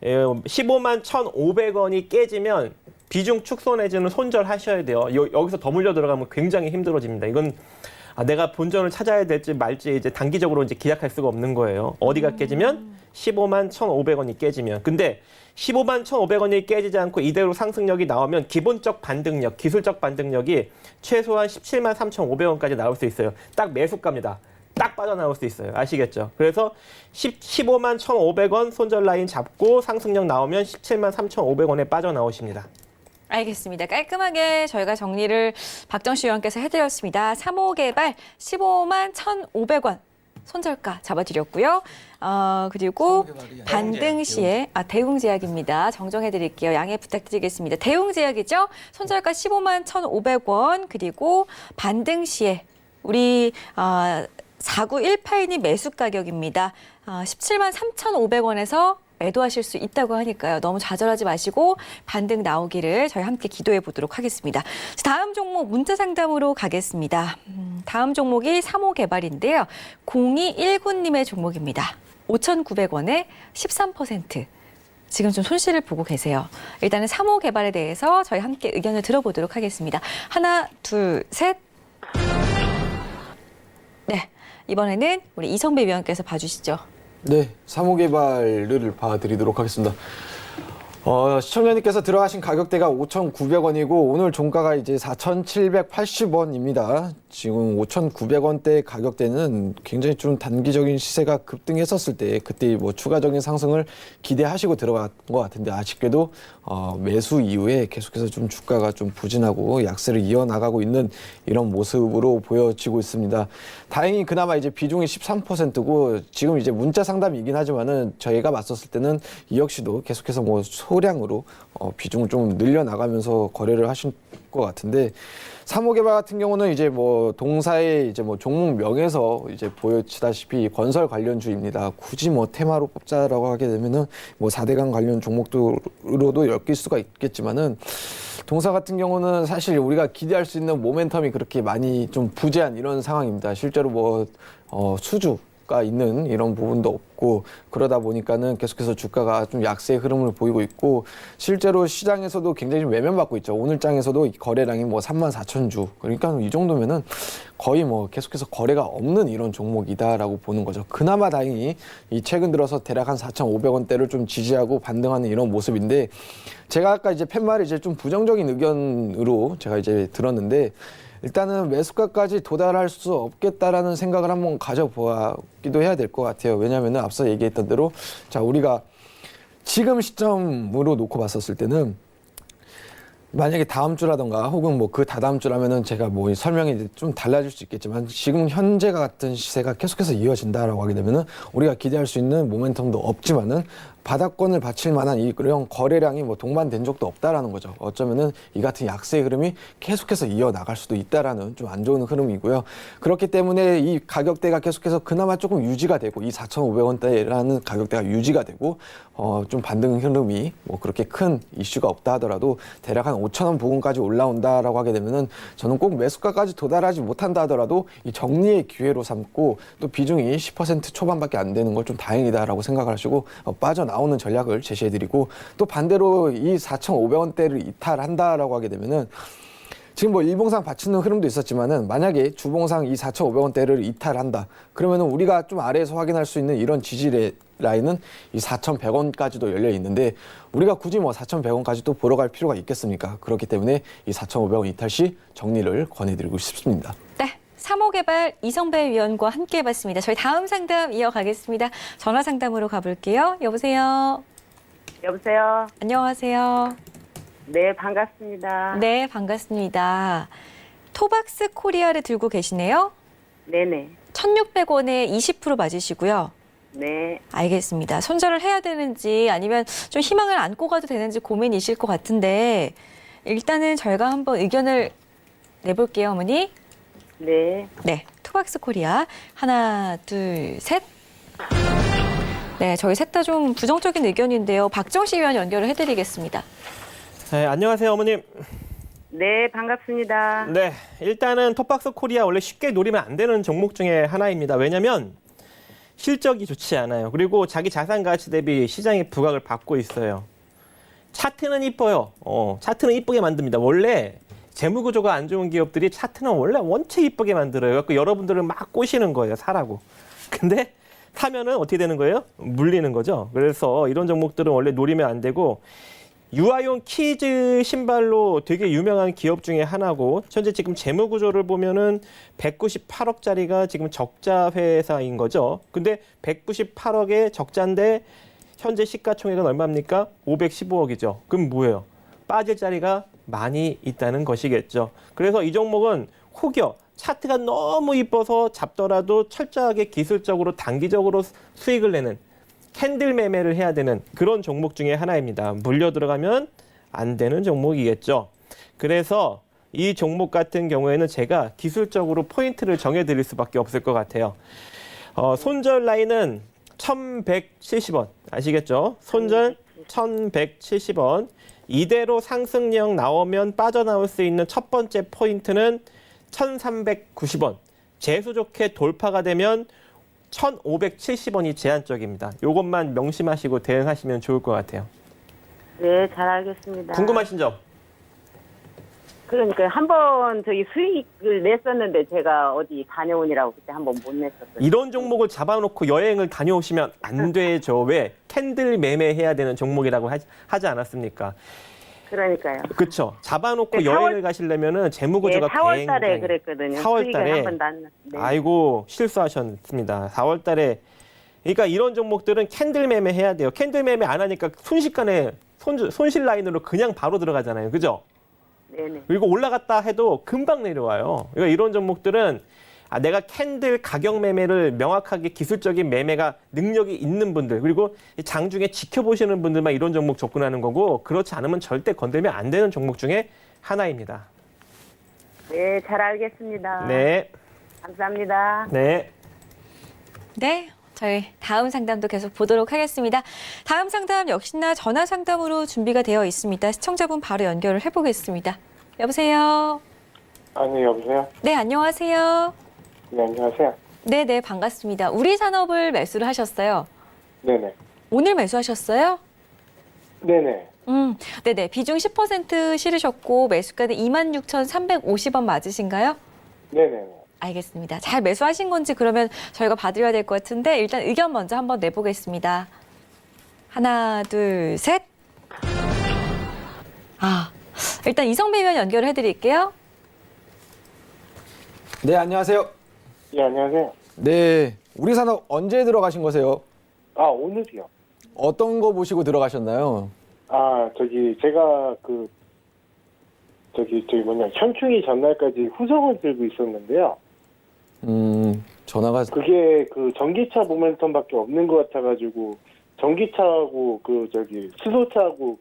15만 1,500원이 깨지면 비중 축소 내지는 손절하셔야 돼요. 여기서 더 물려 들어가면 굉장히 힘들어집니다. 이건 내가 본전을 찾아야 될지 말지 이제 단기적으로 이제 기약할 수가 없는 거예요. 어디가 깨지면 15만 1,500원이 깨지면. 근데 15만 1,500원이 깨지지 않고 이대로 상승력이 나오면 기본적 반등력, 기술적 반등력이 최소한 17만 3,500원까지 나올 수 있어요. 딱 매수가입니다. 딱 빠져나올 수 있어요. 아시겠죠? 그래서 15만 1,500원 손절 라인 잡고 상승력 나오면 17만 3,500원에 빠져나오십니다. 알겠습니다. 깔끔하게 저희가 정리를 박정식 의원께서 해드렸습니다. 3호개발 15만 1,500원 손절가 잡아드렸고요. 그리고 반등 시에 대웅제약입니다. 정정해드릴게요. 양해 부탁드리겠습니다. 대웅제약이죠. 손절가 15만 1,500원 그리고 반등 시에 우리 4918님 매수 가격입니다. 17만 3,500원에서 매도하실 수 있다고 하니까요. 너무 좌절하지 마시고 반등 나오기를 저희 함께 기도해 보도록 하겠습니다. 다음 종목 문자 상담으로 가겠습니다. 다음 종목이 3호 개발인데요. 0219님의 종목입니다. 5,900원에 13%. 지금 좀 손실을 보고 계세요. 일단은 3호 개발에 대해서 저희 함께 의견을 들어보도록 하겠습니다. 하나, 둘, 셋. 네, 이번에는 우리 이성배 위원께서 봐주시죠. 네, 3호 개발을 봐드리도록 하겠습니다. 시청자님께서 들어가신 가격대가 5,900원이고 오늘 종가가 이제 4,780원입니다. 지금 5,900원대 가격대는 굉장히 좀 단기적인 시세가 급등했었을 때 그때 뭐 추가적인 상승을 기대하시고 들어간 것 같은데 아쉽게도 매수 이후에 계속해서 좀 주가가 좀 부진하고 약세를 이어나가고 있는 이런 모습으로 보여지고 있습니다. 다행히 그나마 이제 비중이 13%고 지금 이제 문자 상담이긴 하지만은 저희가 맞섰을 때는 이 역시도 계속해서 뭐 소량으로 비중을 좀 늘려나가면서 거래를 하신 것 같은데 3호 개발 같은 경우는 이제 뭐 동사의 이제 뭐 종목명에서 이제 보여지다시피 건설 관련주입니다. 굳이 뭐 테마로 뽑자라고 하게 되면은 뭐 4대강 관련 종목으로도 엮일 수가 있겠지만은 동사 같은 경우는 사실 우리가 기대할 수 있는 모멘텀이 그렇게 많이 좀 부재한 이런 상황입니다. 실제로 뭐 수주가 있는 이런 부분도 없고 그러다 보니까는 계속해서 주가가 좀 약세의 흐름을 보이고 있고 실제로 시장에서도 굉장히 좀 외면받고 있죠. 오늘 장에서도 거래량이 뭐 34,000주. 그러니까 이 정도면은 거의 뭐 계속해서 거래가 없는 이런 종목이다라고 보는 거죠. 그나마 다행히 이 최근 들어서 대략 한 4,500원대를 좀 지지하고 반등하는 이런 모습인데 제가 아까 이제 팻말이 이제 좀 부정적인 의견으로 제가 이제 들었는데 일단은 매수가까지 도달할 수 없겠다라는 생각을 한번 가져보기도 해야 될 것 같아요. 왜냐하면 앞서 얘기했던 대로 자 우리가 지금 시점으로 놓고 봤었을 때는 만약에 다음 주라던가 혹은 뭐 그 다다음 주라면은 제가 뭐 설명이 좀 달라질 수 있겠지만 지금 현재가 같은 시세가 계속해서 이어진다라고 하게 되면은 우리가 기대할 수 있는 모멘텀도 없지만은 바닥권을 받칠 만한 이런 거래량이 뭐 동반된 적도 없다라는 거죠. 어쩌면은 이 같은 약세의 흐름이 계속해서 이어나갈 수도 있다라는 좀 안 좋은 흐름이고요. 그렇기 때문에 이 가격대가 계속해서 그나마 조금 유지가 되고 이 4,500원대라는 가격대가 유지가 되고 좀 반등 흐름이 뭐 그렇게 큰 이슈가 없다 하더라도 대략 한 5,000원 부근까지 올라온다라고 하게 되면은 저는 꼭 매수가까지 도달하지 못한다 하더라도 이 정리의 기회로 삼고 또 비중이 10% 초반밖에 안 되는 걸 좀 다행이다라고 생각을 하시고 빠져나와 나오는 전략을 제시해드리고 또 반대로 이 4,500원대를 이탈한다라고 하게 되면은 지금 뭐 일봉상 받치는 흐름도 있었지만은 만약에 주봉상 이 4,500원대를 이탈한다. 그러면은 우리가 좀 아래에서 확인할 수 있는 이런 지지 라인은 이 4,100원까지도 열려 있는데 우리가 굳이 뭐 4,100원까지 또 보러 갈 필요가 있겠습니까? 그렇기 때문에 이 4,500원 이탈 시 정리를 권해드리고 싶습니다. 네. 3호 개발 이성배 위원과 함께 해봤습니다. 저희 다음 상담 이어가겠습니다. 전화 상담으로 가볼게요. 여보세요. 여보세요. 안녕하세요. 네, 반갑습니다. 네, 반갑습니다. 토박스 코리아를 들고 계시네요. 네네. 1,600원에 20% 맞으시고요. 네. 알겠습니다. 손절을 해야 되는지 아니면 좀 희망을 안고 가도 되는지 고민이실 것 같은데 일단은 저희가 한번 의견을 내볼게요, 어머니. 네. 네, 토박스 코리아 하나, 둘, 셋. 네, 저희 셋 다 좀 부정적인 의견인데요. 박정식 위원 연결을 해드리겠습니다. 네, 안녕하세요, 어머님. 네, 반갑습니다. 네, 일단은 톱박스 코리아 원래 쉽게 노리면 안 되는 종목 중에 하나입니다. 왜냐하면 실적이 좋지 않아요. 그리고 자기 자산 가치 대비 시장의 부각을 받고 있어요. 차트는 이뻐요. 차트는 이쁘게 만듭니다. 원래 재무 구조가 안 좋은 기업들이 차트는 원래 원체 이쁘게 만들어요. 그래서 여러분들을 막 꼬시는 거예요, 사라고. 근데 사면은 어떻게 되는 거예요? 물리는 거죠. 그래서 이런 종목들은 원래 노리면 안 되고 유아용 키즈 신발로 되게 유명한 기업 중에 하나고 현재 지금 재무 구조를 보면은 198억짜리가 지금 적자 회사인 거죠. 근데 198억의 적자인데 현재 시가총액은 얼마입니까? 515억이죠. 그럼 뭐예요? 빠질 자리가 많이 있다는 것이겠죠. 그래서 이 종목은 혹여 차트가 너무 이뻐서 잡더라도 철저하게 기술적으로 단기적으로 수익을 내는 캔들 매매를 해야 되는 그런 종목 중에 하나입니다. 물려 들어가면 안 되는 종목이겠죠. 그래서 이 종목 같은 경우에는 제가 기술적으로 포인트를 정해드릴 수밖에 없을 것 같아요. 손절 라인은 1,170원 아시겠죠? 손절 1,170원. 이대로 상승력 나오면 빠져나올 수 있는 첫 번째 포인트는 1,390원. 재수 좋게 돌파가 되면 1,570원이 제한적입니다. 이것만 명심하시고 대응하시면 좋을 것 같아요. 네, 잘 알겠습니다. 궁금하신 점? 그러니까 한번 저기 수익을 냈었는데 제가 어디 다녀오니라고 그때 한번 못 냈었어요. 이런 종목을 잡아놓고 여행을 다녀오시면 안 되죠. 왜? 캔들 매매해야 되는 종목이라고 하지 않았습니까? 그러니까요. 그렇죠. 잡아놓고 네, 여행을 가시려면은 재무 구조가 4월 달에 굉장히 그랬거든요. 4월 수익을 달에 한 번도 안 냈. 네. 아이고 실수하셨습니다. 4월 달에 그러니까 이런 종목들은 캔들 매매 해야 돼요. 캔들 매매 안 하니까 순식간에 손실 라인으로 그냥 바로 들어가잖아요. 그죠? 네네. 그리고 올라갔다 해도 금방 내려와요. 그러니까 이런 종목들은 내가 캔들 가격 매매를 명확하게 기술적인 매매가 능력이 있는 분들 그리고 장중에 지켜보시는 분들만 이런 종목 접근하는 거고 그렇지 않으면 절대 건들면 안 되는 종목 중에 하나입니다. 네, 잘 알겠습니다. 네. 감사합니다. 네. 네, 저희 다음 상담도 계속 보도록 하겠습니다. 다음 상담 역시나 전화 상담으로 준비가 되어 있습니다. 시청자분 바로 연결을 해보겠습니다. 여보세요? 아니, 여보세요? 네, 안녕하세요. 네, 안녕하세요. 네, 반갑습니다. 우리산업을 매수를 하셨어요. 네네. 오늘 매수하셨어요? 네네. 네네. 비중 10% 실으셨고 매수가는 26,350원 맞으신가요? 네네. 알겠습니다. 잘 매수하신 건지 그러면 저희가 봐드려야 될 것 같은데 일단 의견 먼저 한번 내보겠습니다. 하나, 둘, 셋. 일단 이성배 위원 연결을 해드릴게요. 네, 안녕하세요. 예, 안녕하세요. 네, 우리산업 언제 들어가신 거세요? 아, 오늘이요. 어떤 거 보시고 들어가셨나요? 아, 제가 현충일 전날까지 후성을 들고 있었는데요. 전화가 그게 전기차 모멘텀밖에 없는 것 같아가지고, 전기차하고 수소차하고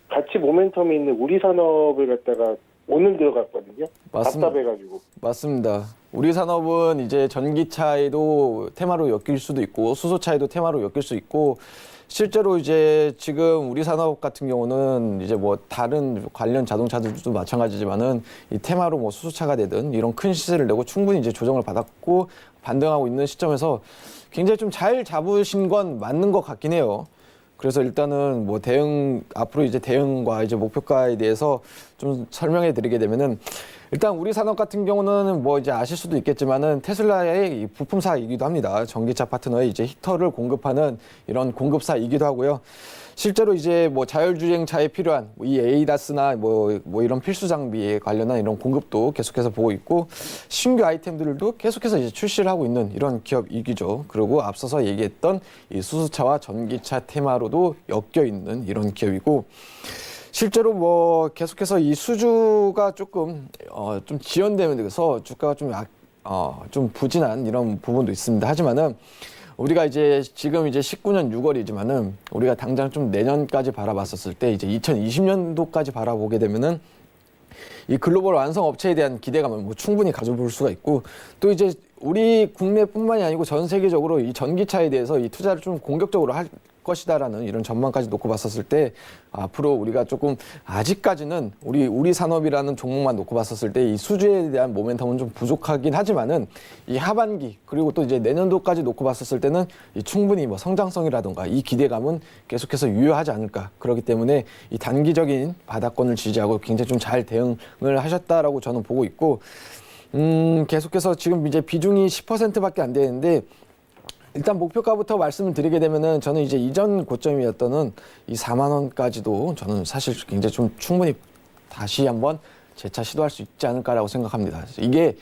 같이 모멘텀이 있는 우리산업을 갖다가 오늘 들어갔거든요. 맞습니다. 답답해가지고. 맞습니다. 우리 산업은 이제 전기차에도 테마로 엮일 수도 있고 수소차에도 테마로 엮일 수 있고 실제로 이제 지금 우리 산업 같은 경우는 이제 뭐 다른 관련 자동차들도 마찬가지지만은 이 테마로 뭐 수소차가 되든 이런 큰 시세를 내고 충분히 이제 조정을 받았고 반등하고 있는 시점에서 굉장히 좀 잘 잡으신 건 맞는 것 같긴 해요. 그래서 일단은 뭐 앞으로 이제 대응과 이제 목표가에 대해서 좀 설명해 드리게 되면은 일단 우리 산업 같은 경우는 뭐 이제 아실 수도 있겠지만은 테슬라의 이 부품사이기도 합니다. 전기차 파트너에 이제 히터를 공급하는 이런 공급사이기도 하고요. 실제로 이제 뭐 자율주행차에 필요한 이 에이다스나 뭐 이런 필수 장비에 관련한 이런 공급도 계속해서 보고 있고 신규 아이템들도 계속해서 이제 출시를 하고 있는 이런 기업이기죠. 그리고 앞서서 얘기했던 이 수소차와 전기차 테마로도 엮여 있는 이런 기업이고 실제로 뭐 계속해서 이 수주가 조금 좀 지연되면서 주가가 좀 부진한 이런 부분도 있습니다. 하지만은 우리가 이제 지금 이제 19년 6월이지만은 우리가 당장 좀 내년까지 바라봤었을 때 이제 2020년도까지 바라보게 되면은 이 글로벌 완성 업체에 대한 기대감을 뭐 충분히 가져볼 수가 있고 또 이제 우리 국내뿐만이 아니고 전 세계적으로 이 전기차에 대해서 이 투자를 좀 공격적으로 할 것이다라는 이런 전망까지 놓고 봤었을 때 앞으로 우리가 조금 아직까지는 우리 산업이라는 종목만 놓고 봤었을 때 이 수주에 대한 모멘텀은 좀 부족하긴 하지만은 이 하반기 그리고 또 이제 내년도까지 놓고 봤었을 때는 이 충분히 뭐 성장성이라든가 이 기대감은 계속해서 유효하지 않을까. 그렇기 때문에 이 단기적인 바닥권을 지지하고 굉장히 좀 잘 대응을 하셨다라고 저는 보고 있고 계속해서 지금 이제 비중이 10%밖에 안 되는데 일단 목표가부터 말씀을 드리게 되면은 저는 이제 이전 고점이었던 이 4만 원까지도 저는 사실 굉장히 좀 충분히 다시 한번 재차 시도할 수 있지 않을까라고 생각합니다. 이게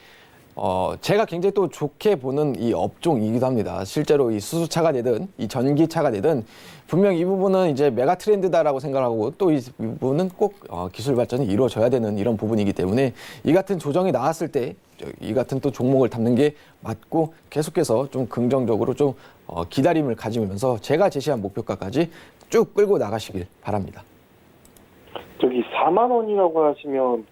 제가 굉장히 또 좋게 보는 이 업종이기도 합니다. 실제로 이 수소차가 되든 이 전기차가 되든 분명 이 부분은 이제 메가 트렌드다라고 생각하고 또 이 부분은 꼭 기술 발전이 이루어져야 되는 이런 부분이기 때문에 이 같은 조정이 나왔을 때 이 같은 또 종목을 담는 게 맞고 계속해서 좀 긍정적으로 좀 기다림을 가지면서 제가 제시한 목표가까지 쭉 끌고 나가시길 바랍니다. 저기 4만 원이라고 하시면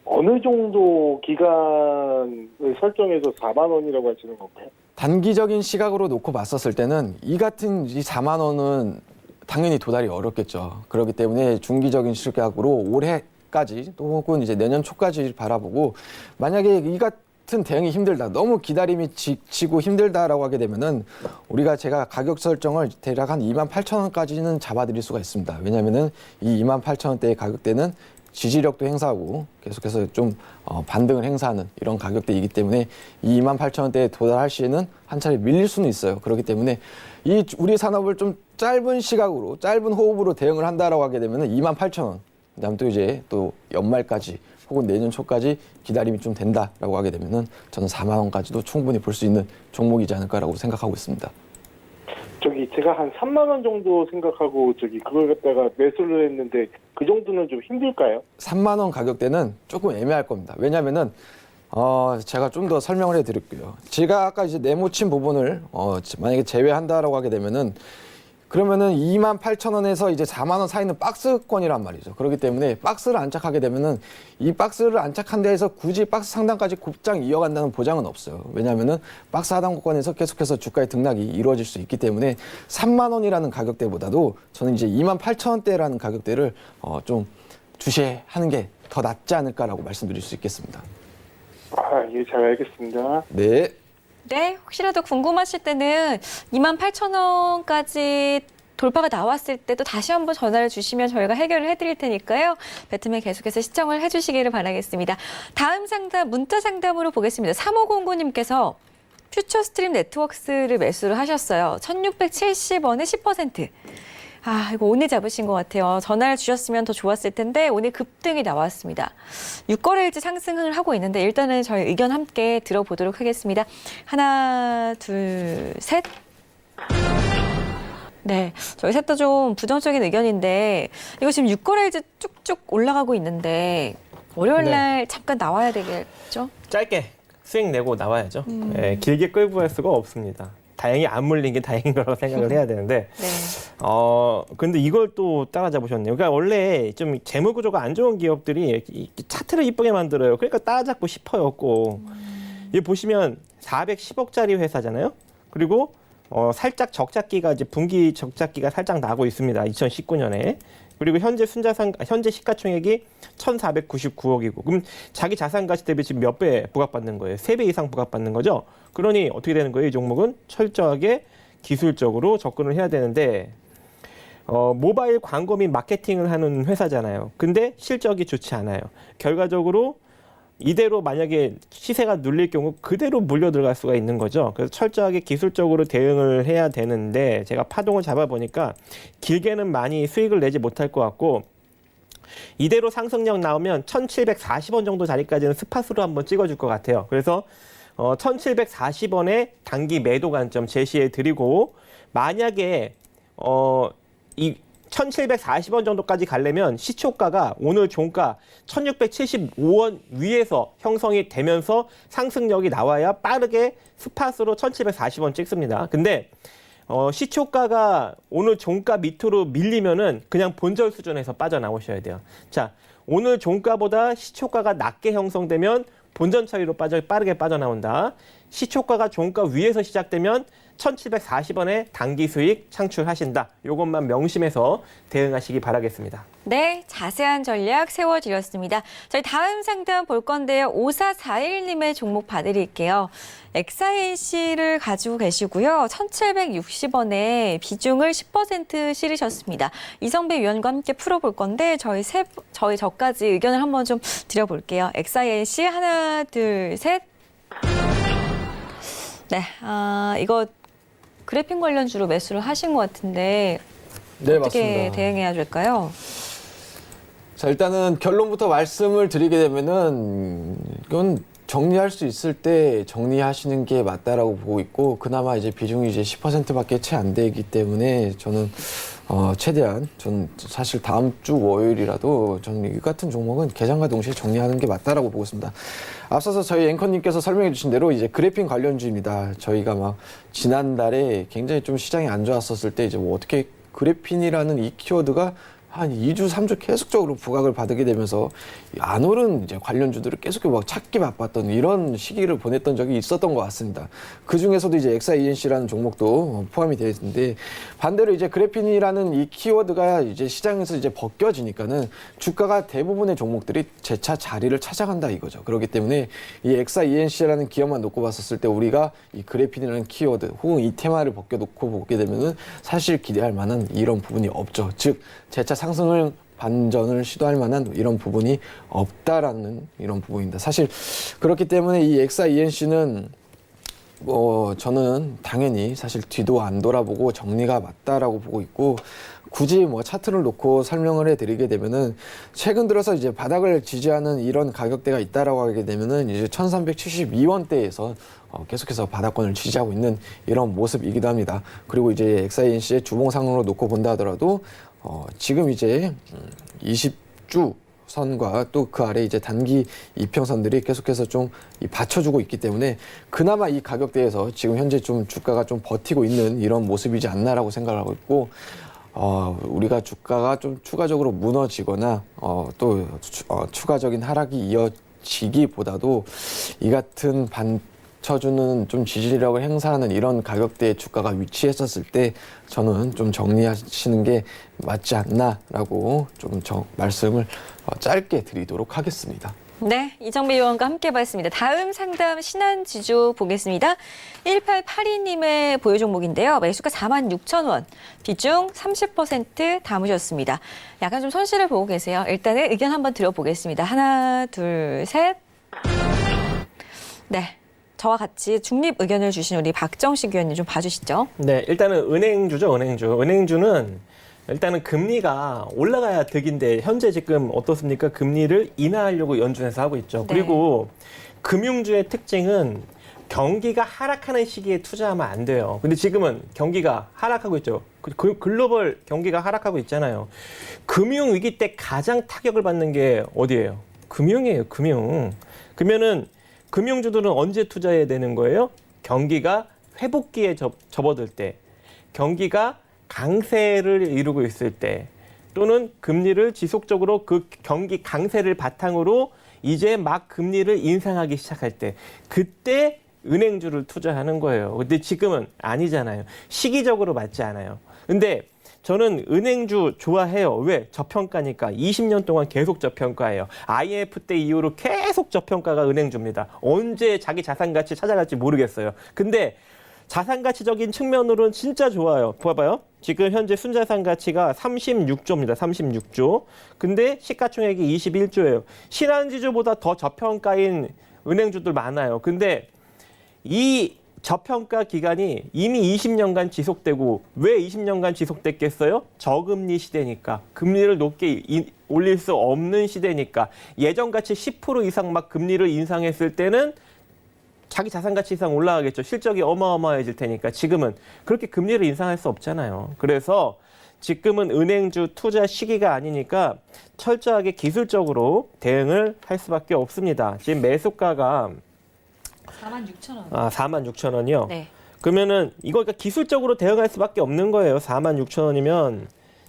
어느 정도 기간을 설정해서 4만 원이라고 하시는 건가요? 단기적인 시각으로 놓고 봤었을 때는 이 같은 이 4만 원은 당연히 도달이 어렵겠죠. 그렇기 때문에 중기적인 시각으로 올해까지 또 혹은 이제 내년 초까지 바라보고 만약에 이 같은 대응이 힘들다, 너무 기다림이 지치고 힘들다라고 하게 되면은 제가 가격 설정을 대략 한 28,000원까지는 잡아드릴 수가 있습니다. 왜냐하면은 이 28,000원대의 가격대는 지지력도 행사하고 계속해서 좀 반등을 행사하는 이런 가격대이기 때문에 이 28,000원대에 도달할 시에는 한 차례 밀릴 수는 있어요. 그렇기 때문에 우리 산업을 좀 짧은 시각으로 짧은 호흡으로 대응을 한다라고 하게 되면은 28,000원 그다음 또 이제 또 연말까지 혹은 내년 초까지 기다림이 좀 된다라고 하게 되면은 저는 4만 원까지도 충분히 볼 수 있는 종목이지 않을까라고 생각하고 있습니다. 제가 한 3만 원 정도 생각하고 그걸 갖다가 매수를 했는데 그 정도는 좀 힘들까요? 3만 원 가격대는 조금 애매할 겁니다. 왜냐면은 제가 좀 더 설명을 해드릴게요. 제가 아까 이제 네모친 부분을 만약에 제외한다라고 하게 되면은 그러면은 28,000원에서 이제 4만 원 사이는 박스권이란 말이죠. 그렇기 때문에 박스를 안착하게 되면은 이 박스를 안착한 데에서 굳이 박스 상단까지 곱장 이어간다는 보장은 없어요. 왜냐하면은 박스 하단권에서 계속해서 주가의 등락이 이루어질 수 있기 때문에 3만 원이라는 가격대보다도 저는 이제 28,000원대라는 가격대를 좀 주시하는 게 더 낫지 않을까라고 말씀드릴 수 있겠습니다. 예, 잘 알겠습니다. 네. 네, 혹시라도 궁금하실 때는 28,000원까지 돌파가 나왔을 때도 다시 한번 전화를 주시면 저희가 해결을 해드릴 테니까요. 배트맨 계속해서 시청을 해주시기를 바라겠습니다. 다음 상담, 문자 상담으로 보겠습니다. 3509님께서 퓨처스트림 네트워크스를 매수를 하셨어요. 1,670원에 10%. 이거 오늘 잡으신 것 같아요. 전화를 주셨으면 더 좋았을 텐데 오늘 급등이 나왔습니다. 6거래일째 상승을 하고 있는데 일단은 저희 의견 함께 들어보도록 하겠습니다. 하나, 둘, 셋. 네, 저희 셋 다 좀 부정적인 의견인데 이거 지금 6거래일째 쭉쭉 올라가고 있는데 월요일날 잠깐 나와야 되겠죠? 짧게 수익 내고 나와야죠. 예, 길게 끌고 갈 수가 없습니다. 다행히 안 물린 게 다행인 거라고 생각을 해야 되는데, 네. 근데 이걸 또 따라잡으셨네요. 그러니까 원래 좀 재무 구조가 안 좋은 기업들이 차트를 이쁘게 만들어요. 그러니까 따라잡고 싶어요, 꼭. 여기 보시면 410억짜리 회사잖아요. 그리고 살짝 적자기가 이제 분기 적자기가 살짝 나고 있습니다. 2019년에. 그리고 현재 시가총액이 1,499억이고, 그럼 자기 자산 가치 대비 지금 몇 배 부각받는 거예요? 3배 이상 부각받는 거죠? 그러니 어떻게 되는 거예요? 이 종목은 철저하게 기술적으로 접근을 해야 되는데 모바일 광고 및 마케팅을 하는 회사잖아요. 근데 실적이 좋지 않아요. 결과적으로 이대로 만약에 시세가 눌릴 경우 그대로 물려 들어갈 수가 있는 거죠. 그래서 철저하게 기술적으로 대응을 해야 되는데 제가 파동을 잡아보니까 길게는 많이 수익을 내지 못할 것 같고 이대로 상승력 나오면 1740원 정도 자리까지는 스팟으로 한번 찍어줄 것 같아요. 그래서 1740원에 단기 매도 관점 제시해 드리고 만약에 이 1740원 정도까지 가려면 시초가가 오늘 종가 1675원 위에서 형성이 되면서 상승력이 나와야 빠르게 스팟으로 1740원 찍습니다. 근데 시초가가 오늘 종가 밑으로 밀리면은 그냥 본절 수준에서 빠져나오셔야 돼요. 자, 오늘 종가보다 시초가가 낮게 형성되면 본전 처리로 빠르게 빠져나온다. 시초가가 종가 위에서 시작되면 1740원에 단기 수익 창출하신다. 이것만 명심해서 대응하시기 바라겠습니다. 네, 자세한 전략 세워드렸습니다. 저희 다음 상담 볼 건데요. 5441님의 종목 봐드릴게요. XINC를 가지고 계시고요. 1760원에 비중을 10% 실으셨습니다. 이성배 위원과 함께 풀어볼 건데 저희 저까지 의견을 한번 좀 드려볼게요. XINC 하나, 둘, 셋. 네, 이거 그래핀 관련주로 매수를 하신 것 같은데 네, 어떻게 맞습니다. 대응해야 될까요? 자, 일단은 결론부터 말씀을 드리게 되면은 이건 정리할 수 있을 때 정리하시는 게 맞다라고 보고 있고 그나마 이제 비중이 이제 10%밖에 채 안 되기 때문에 저는 최대한 전 사실 다음 주 월요일이라도 저는 이 같은 종목은 개장과 동시에 정리하는 게 맞다라고 보고 있습니다. 앞서서 저희 앵커님께서 설명해 주신 대로 이제 그래핀 관련주입니다. 저희가 막 지난달에 굉장히 좀 시장이 안 좋았었을 때 이제 뭐 어떻게 그래핀이라는 이 키워드가 한 2주, 3주 계속적으로 부각을 받게 되면서 안 오른 이제 관련주들을 계속 막 찾기 바빴던 이런 시기를 보냈던 적이 있었던 것 같습니다. 그 중에서도 이제 XINC라는 종목도 포함이 되어 있는데 반대로 이제 그래핀이라는 이 키워드가 이제 시장에서 이제 벗겨지니까는 주가가 대부분의 종목들이 재차 자리를 찾아간다 이거죠. 그렇기 때문에 이 XINC라는 기업만 놓고 봤었을 때 우리가 이 그래핀이라는 키워드 혹은 이 테마를 벗겨놓고 보게 되면은 사실 기대할 만한 이런 부분이 없죠. 즉 재차 상승을 반전을 시도할 만한 이런 부분이 없다라는 이런 부분입니다. 사실 그렇기 때문에 이 XINC는 저는 당연히 사실 뒤도 안 돌아보고 정리가 맞다라고 보고 있고 굳이 뭐 차트를 놓고 설명을 해드리게 되면은 최근 들어서 이제 바닥을 지지하는 이런 가격대가 있다라고 하게 되면은 이제 1372원대에서 계속해서 바닥권을 지지하고 있는 이런 모습이기도 합니다. 그리고 이제 XINC의 주봉상으로 놓고 본다 하더라도 지금 이제 20주 선과 또 그 아래 이제 단기 이평선들이 계속해서 좀 받쳐주고 있기 때문에 그나마 이 가격대에서 지금 현재 좀 주가가 좀 버티고 있는 이런 모습이지 않나라고 생각하고 있고 우리가 주가가 좀 추가적으로 무너지거나 또 추가적인 하락이 이어지기보다도 이 같은 받쳐주는 좀 지지력을 행사하는 이런 가격대의 주가가 위치했었을 때 저는 좀 정리하시는 게 맞지 않나라고 좀 말씀을 짧게 드리도록 하겠습니다. 네, 이정배 의원과 함께 봤습니다. 다음 상담 신한지주 보겠습니다. 1882님의 보유 종목인데요. 매수가 46,000원, 비중 30% 담으셨습니다. 약간 좀 손실을 보고 계세요. 일단은 의견 한번 들어보겠습니다. 하나, 둘, 셋. 네, 저와 같이 중립 의견을 주신 우리 박정식 의원님 좀 봐주시죠. 네, 일단은 은행주죠, 은행주. 은행주는 일단은 금리가 올라가야 득인데 현재 지금 어떻습니까? 금리를 인하하려고 연준에서 하고 있죠. 네. 그리고 금융주의 특징은 경기가 하락하는 시기에 투자하면 안 돼요. 근데 지금은 경기가 하락하고 있죠. 글로벌 경기가 하락하고 있잖아요. 금융위기 때 가장 타격을 받는 게 어디예요? 금융이에요, 금융. 그러면은 금융주들은 언제 투자해야 되는 거예요? 경기가 회복기에 접어들 때, 경기가 강세를 이루고 있을 때, 또는 금리를 지속적으로 그 경기 강세를 바탕으로 이제 막 금리를 인상하기 시작할 때, 그때 은행주를 투자하는 거예요. 근데 지금은 아니잖아요. 시기적으로 맞지 않아요. 근데 저는 은행주 좋아해요. 왜? 저평가니까. 20년 동안 계속 저평가예요. IMF 때 이후로 계속 저평가가 은행주입니다. 언제 자기 자산 가치 찾아갈지 모르겠어요. 근데 자산 가치적인 측면으로는 진짜 좋아요. 봐봐요. 지금 현재 순자산 가치가 36조입니다. 36조. 근데 시가총액이 21조예요. 신한지주보다 더 저평가인 은행주들 많아요. 근데 이 저평가 기간이 이미 20년간 지속되고, 왜 20년간 지속됐겠어요? 저금리 시대니까. 금리를 높게 올릴 수 없는 시대니까. 예전같이 10% 이상 막 금리를 인상했을 때는 자기 자산가치 이상 올라가겠죠. 실적이 어마어마해질 테니까. 지금은 그렇게 금리를 인상할 수 없잖아요. 그래서 지금은 은행주 투자 시기가 아니니까 철저하게 기술적으로 대응을 할 수밖에 없습니다. 지금 매수가가 46,000원. 46,000원이요? 네. 그러면은 이거 그러니까 기술적으로 대응할 수밖에 없는 거예요. 46,000원이면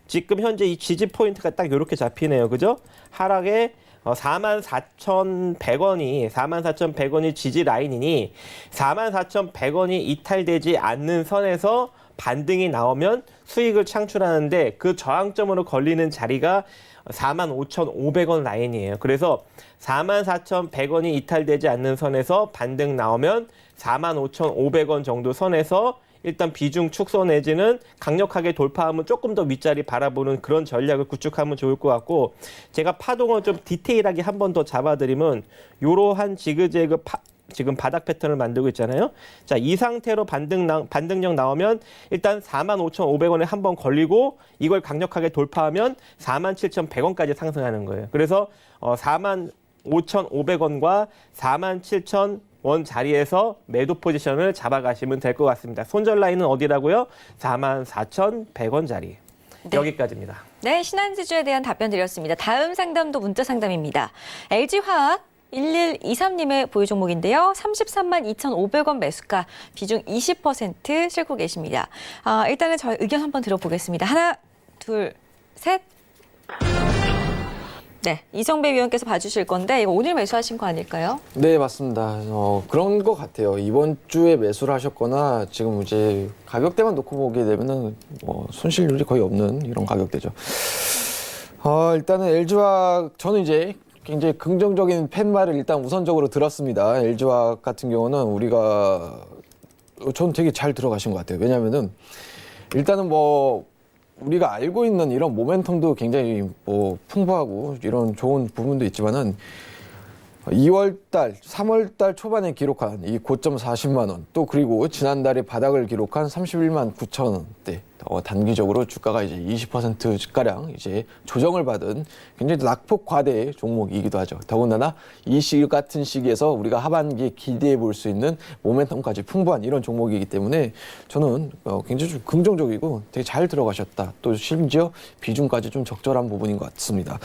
지금 현재 이 지지 포인트가 딱 이렇게 잡히네요. 그죠? 하락에 44,100원이 지지 라인이니 44,100원이 이탈되지 않는 선에서 반등이 나오면 수익을 창출하는데, 그 저항점으로 걸리는 자리가 45,500원 라인이에요. 그래서 44,100원이 이탈되지 않는 선에서 반등 나오면 45,500원 정도 선에서 일단 비중 축소 내지는 강력하게 돌파하면 조금 더 윗자리 바라보는 그런 전략을 구축하면 좋을 것 같고, 제가 파동을 좀 디테일하게 한 번 더 잡아드리면 요러한 지그재그 지금 바닥 패턴을 만들고 있잖아요. 자, 이 상태로 반등력 나오면 일단 45,500원에 한 번 걸리고 이걸 강력하게 돌파하면 47,100원까지 상승하는 거예요. 그래서 45,500원과 47,000원 자리에서 매도 포지션을 잡아가시면 될 것 같습니다. 손절 라인은 어디라고요? 44,100원 자리. 네. 여기까지입니다. 네, 신한지주에 대한 답변 드렸습니다. 다음 상담도 문자 상담입니다. LG화학 1123님의 보유 종목인데요. 33만 2,500원 매수가, 비중 20% 싣고 계십니다. 일단은 저희 의견 한번 들어보겠습니다. 하나, 둘, 셋. 네, 이정배 위원께서 봐주실 건데 이거 오늘 매수하신 거 아닐까요? 네, 맞습니다. 그런 것 같아요. 이번 주에 매수를 하셨거나 지금 이제 가격대만 놓고 보게 되면은 손실률이 거의 없는 이런 가격대죠. 일단은 LG화학, 저는 이제 굉장히 긍정적인 팻말을 일단 우선적으로 들었습니다. LG화학 같은 경우는 저는 되게 잘 들어가신 것 같아요. 왜냐면은 일단은 우리가 알고 있는 이런 모멘텀도 굉장히 풍부하고 이런 좋은 부분도 있지만은 2월달, 3월달 초반에 기록한 이 고점 40만 원, 또 그리고 지난달에 바닥을 기록한 31만 9천 원대, 단기적으로 주가가 이제 20%가량 이제 조정을 받은 굉장히 낙폭 과대 종목이기도 하죠. 더군다나 이 시기 같은 시기에서 우리가 하반기에 기대해 볼 수 있는 모멘텀까지 풍부한 이런 종목이기 때문에 저는 굉장히 좀 긍정적이고 되게 잘 들어가셨다. 또 심지어 비중까지 좀 적절한 부분인 것 같습니다.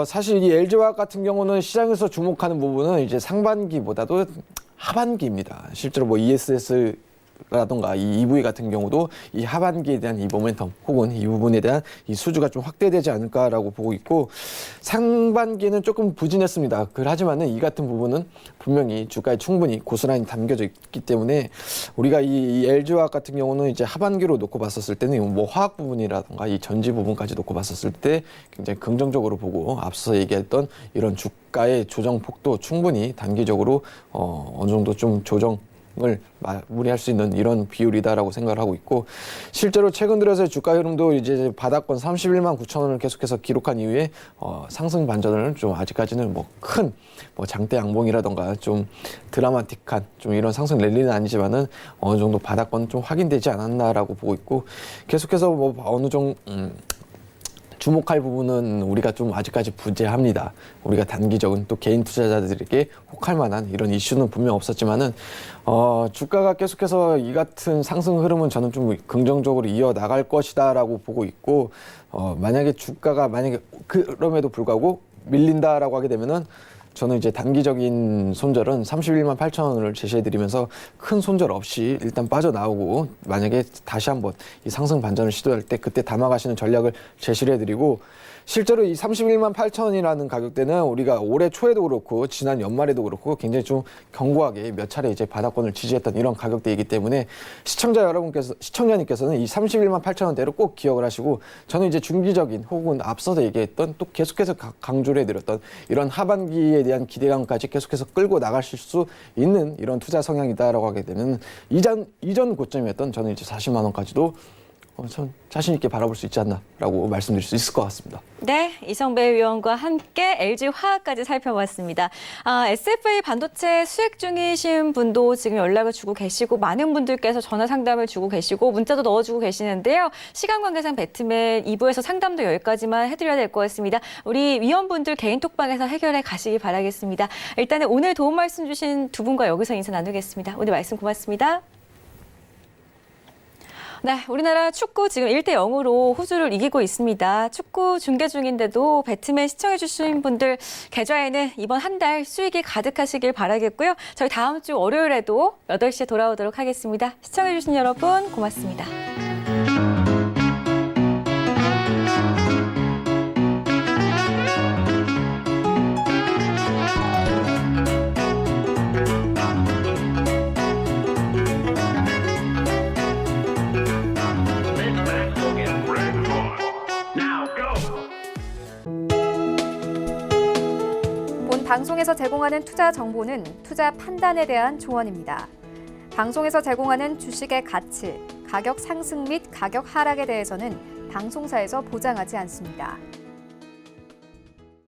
사실 이 LG화학 같은 경우는 시장에서 주목하는 부분은 이제 상반기보다도 하반기입니다. 실제로 ESS 라던가 이 EV 같은 경우도 이 하반기에 대한 이 모멘텀 혹은 이 부분에 대한 이 수주가 좀 확대되지 않을까라고 보고 있고, 상반기에는 조금 부진했습니다. 하지만은 이 같은 부분은 분명히 주가에 충분히 고스란히 담겨져 있기 때문에 우리가 이 LG화학 같은 경우는 이제 하반기로 놓고 봤었을 때는 화학 부분이라던가 이 전지 부분까지 놓고 봤었을 때 굉장히 긍정적으로 보고, 앞서 얘기했던 이런 주가의 조정 폭도 충분히 단기적으로 어느 정도 좀 조정을 마무리할 수 있는 이런 비율이다라고 생각을 하고 있고, 실제로 최근 들어서의 주가 흐름도 이제 바닥권 31만 9천 원을 계속해서 기록한 이후에 상승 반전을 좀 아직까지는 큰 장대 양봉이라던가 좀 드라마틱한 좀 이런 상승 랠리는 아니지만은 어느 정도 바닥권 좀 확인되지 않았나라고 보고 있고, 계속해서 어느 정도 주목할 부분은 우리가 좀 아직까지 부재합니다. 우리가 단기적인 또 개인 투자자들에게 혹할 만한 이런 이슈는 분명 없었지만은 주가가 계속해서 이 같은 상승 흐름은 저는 좀 긍정적으로 이어나갈 것이다라고 보고 있고, 만약에 주가가 그럼에도 불구하고 밀린다라고 하게 되면은 저는 이제 단기적인 손절은 31만 8천 원을 제시해드리면서 큰 손절 없이 일단 빠져나오고, 만약에 다시 한번 이 상승 반전을 시도할 때 그때 담아가시는 전략을 제시를 해드리고, 실제로 이 31만 8천원이라는 가격대는 우리가 올해 초에도 그렇고 지난 연말에도 그렇고 굉장히 좀 견고하게 몇 차례 이제 바닥권을 지지했던 이런 가격대이기 때문에 시청자님께서는 이 31만 8천원대로 꼭 기억을 하시고, 저는 이제 중기적인 혹은 앞서서 얘기했던 또 계속해서 강조를 해드렸던 이런 하반기에 대한 기대감까지 계속해서 끌고 나가실 수 있는 이런 투자 성향이다라고 하게 되면 이전 고점이었던 저는 이제 40만 원까지도 전 자신 있게 바라볼 수 있지 않나라고 말씀드릴 수 있을 것 같습니다. 네, 이성배 위원과 함께 LG화학까지 살펴봤습니다. SFA 반도체 수익 중이신 분도 지금 연락을 주고 계시고, 많은 분들께서 전화 상담을 주고 계시고 문자도 넣어주고 계시는데요. 시간 관계상 배트맨 2부에서 상담도 여기까지만 해드려야 될 것 같습니다. 우리 위원분들 개인 톡방에서 해결해 가시기 바라겠습니다. 일단은 오늘 도움 말씀 주신 두 분과 여기서 인사 나누겠습니다. 오늘 말씀 고맙습니다. 네, 우리나라 축구 지금 1대0으로 호주를 이기고 있습니다. 축구 중계 중인데도 배트맨 시청해 주신 분들 계좌에는 이번 한 달 수익이 가득하시길 바라겠고요. 저희 다음 주 월요일에도 8시에 돌아오도록 하겠습니다. 시청해 주신 여러분 고맙습니다. 본 방송에서 제공하는 투자 정보는 투자 판단에 대한 조언입니다. 방송에서 제공하는 주식의 가치, 가격 상승 및 가격 하락에 대해서는 방송사에서 보장하지 않습니다.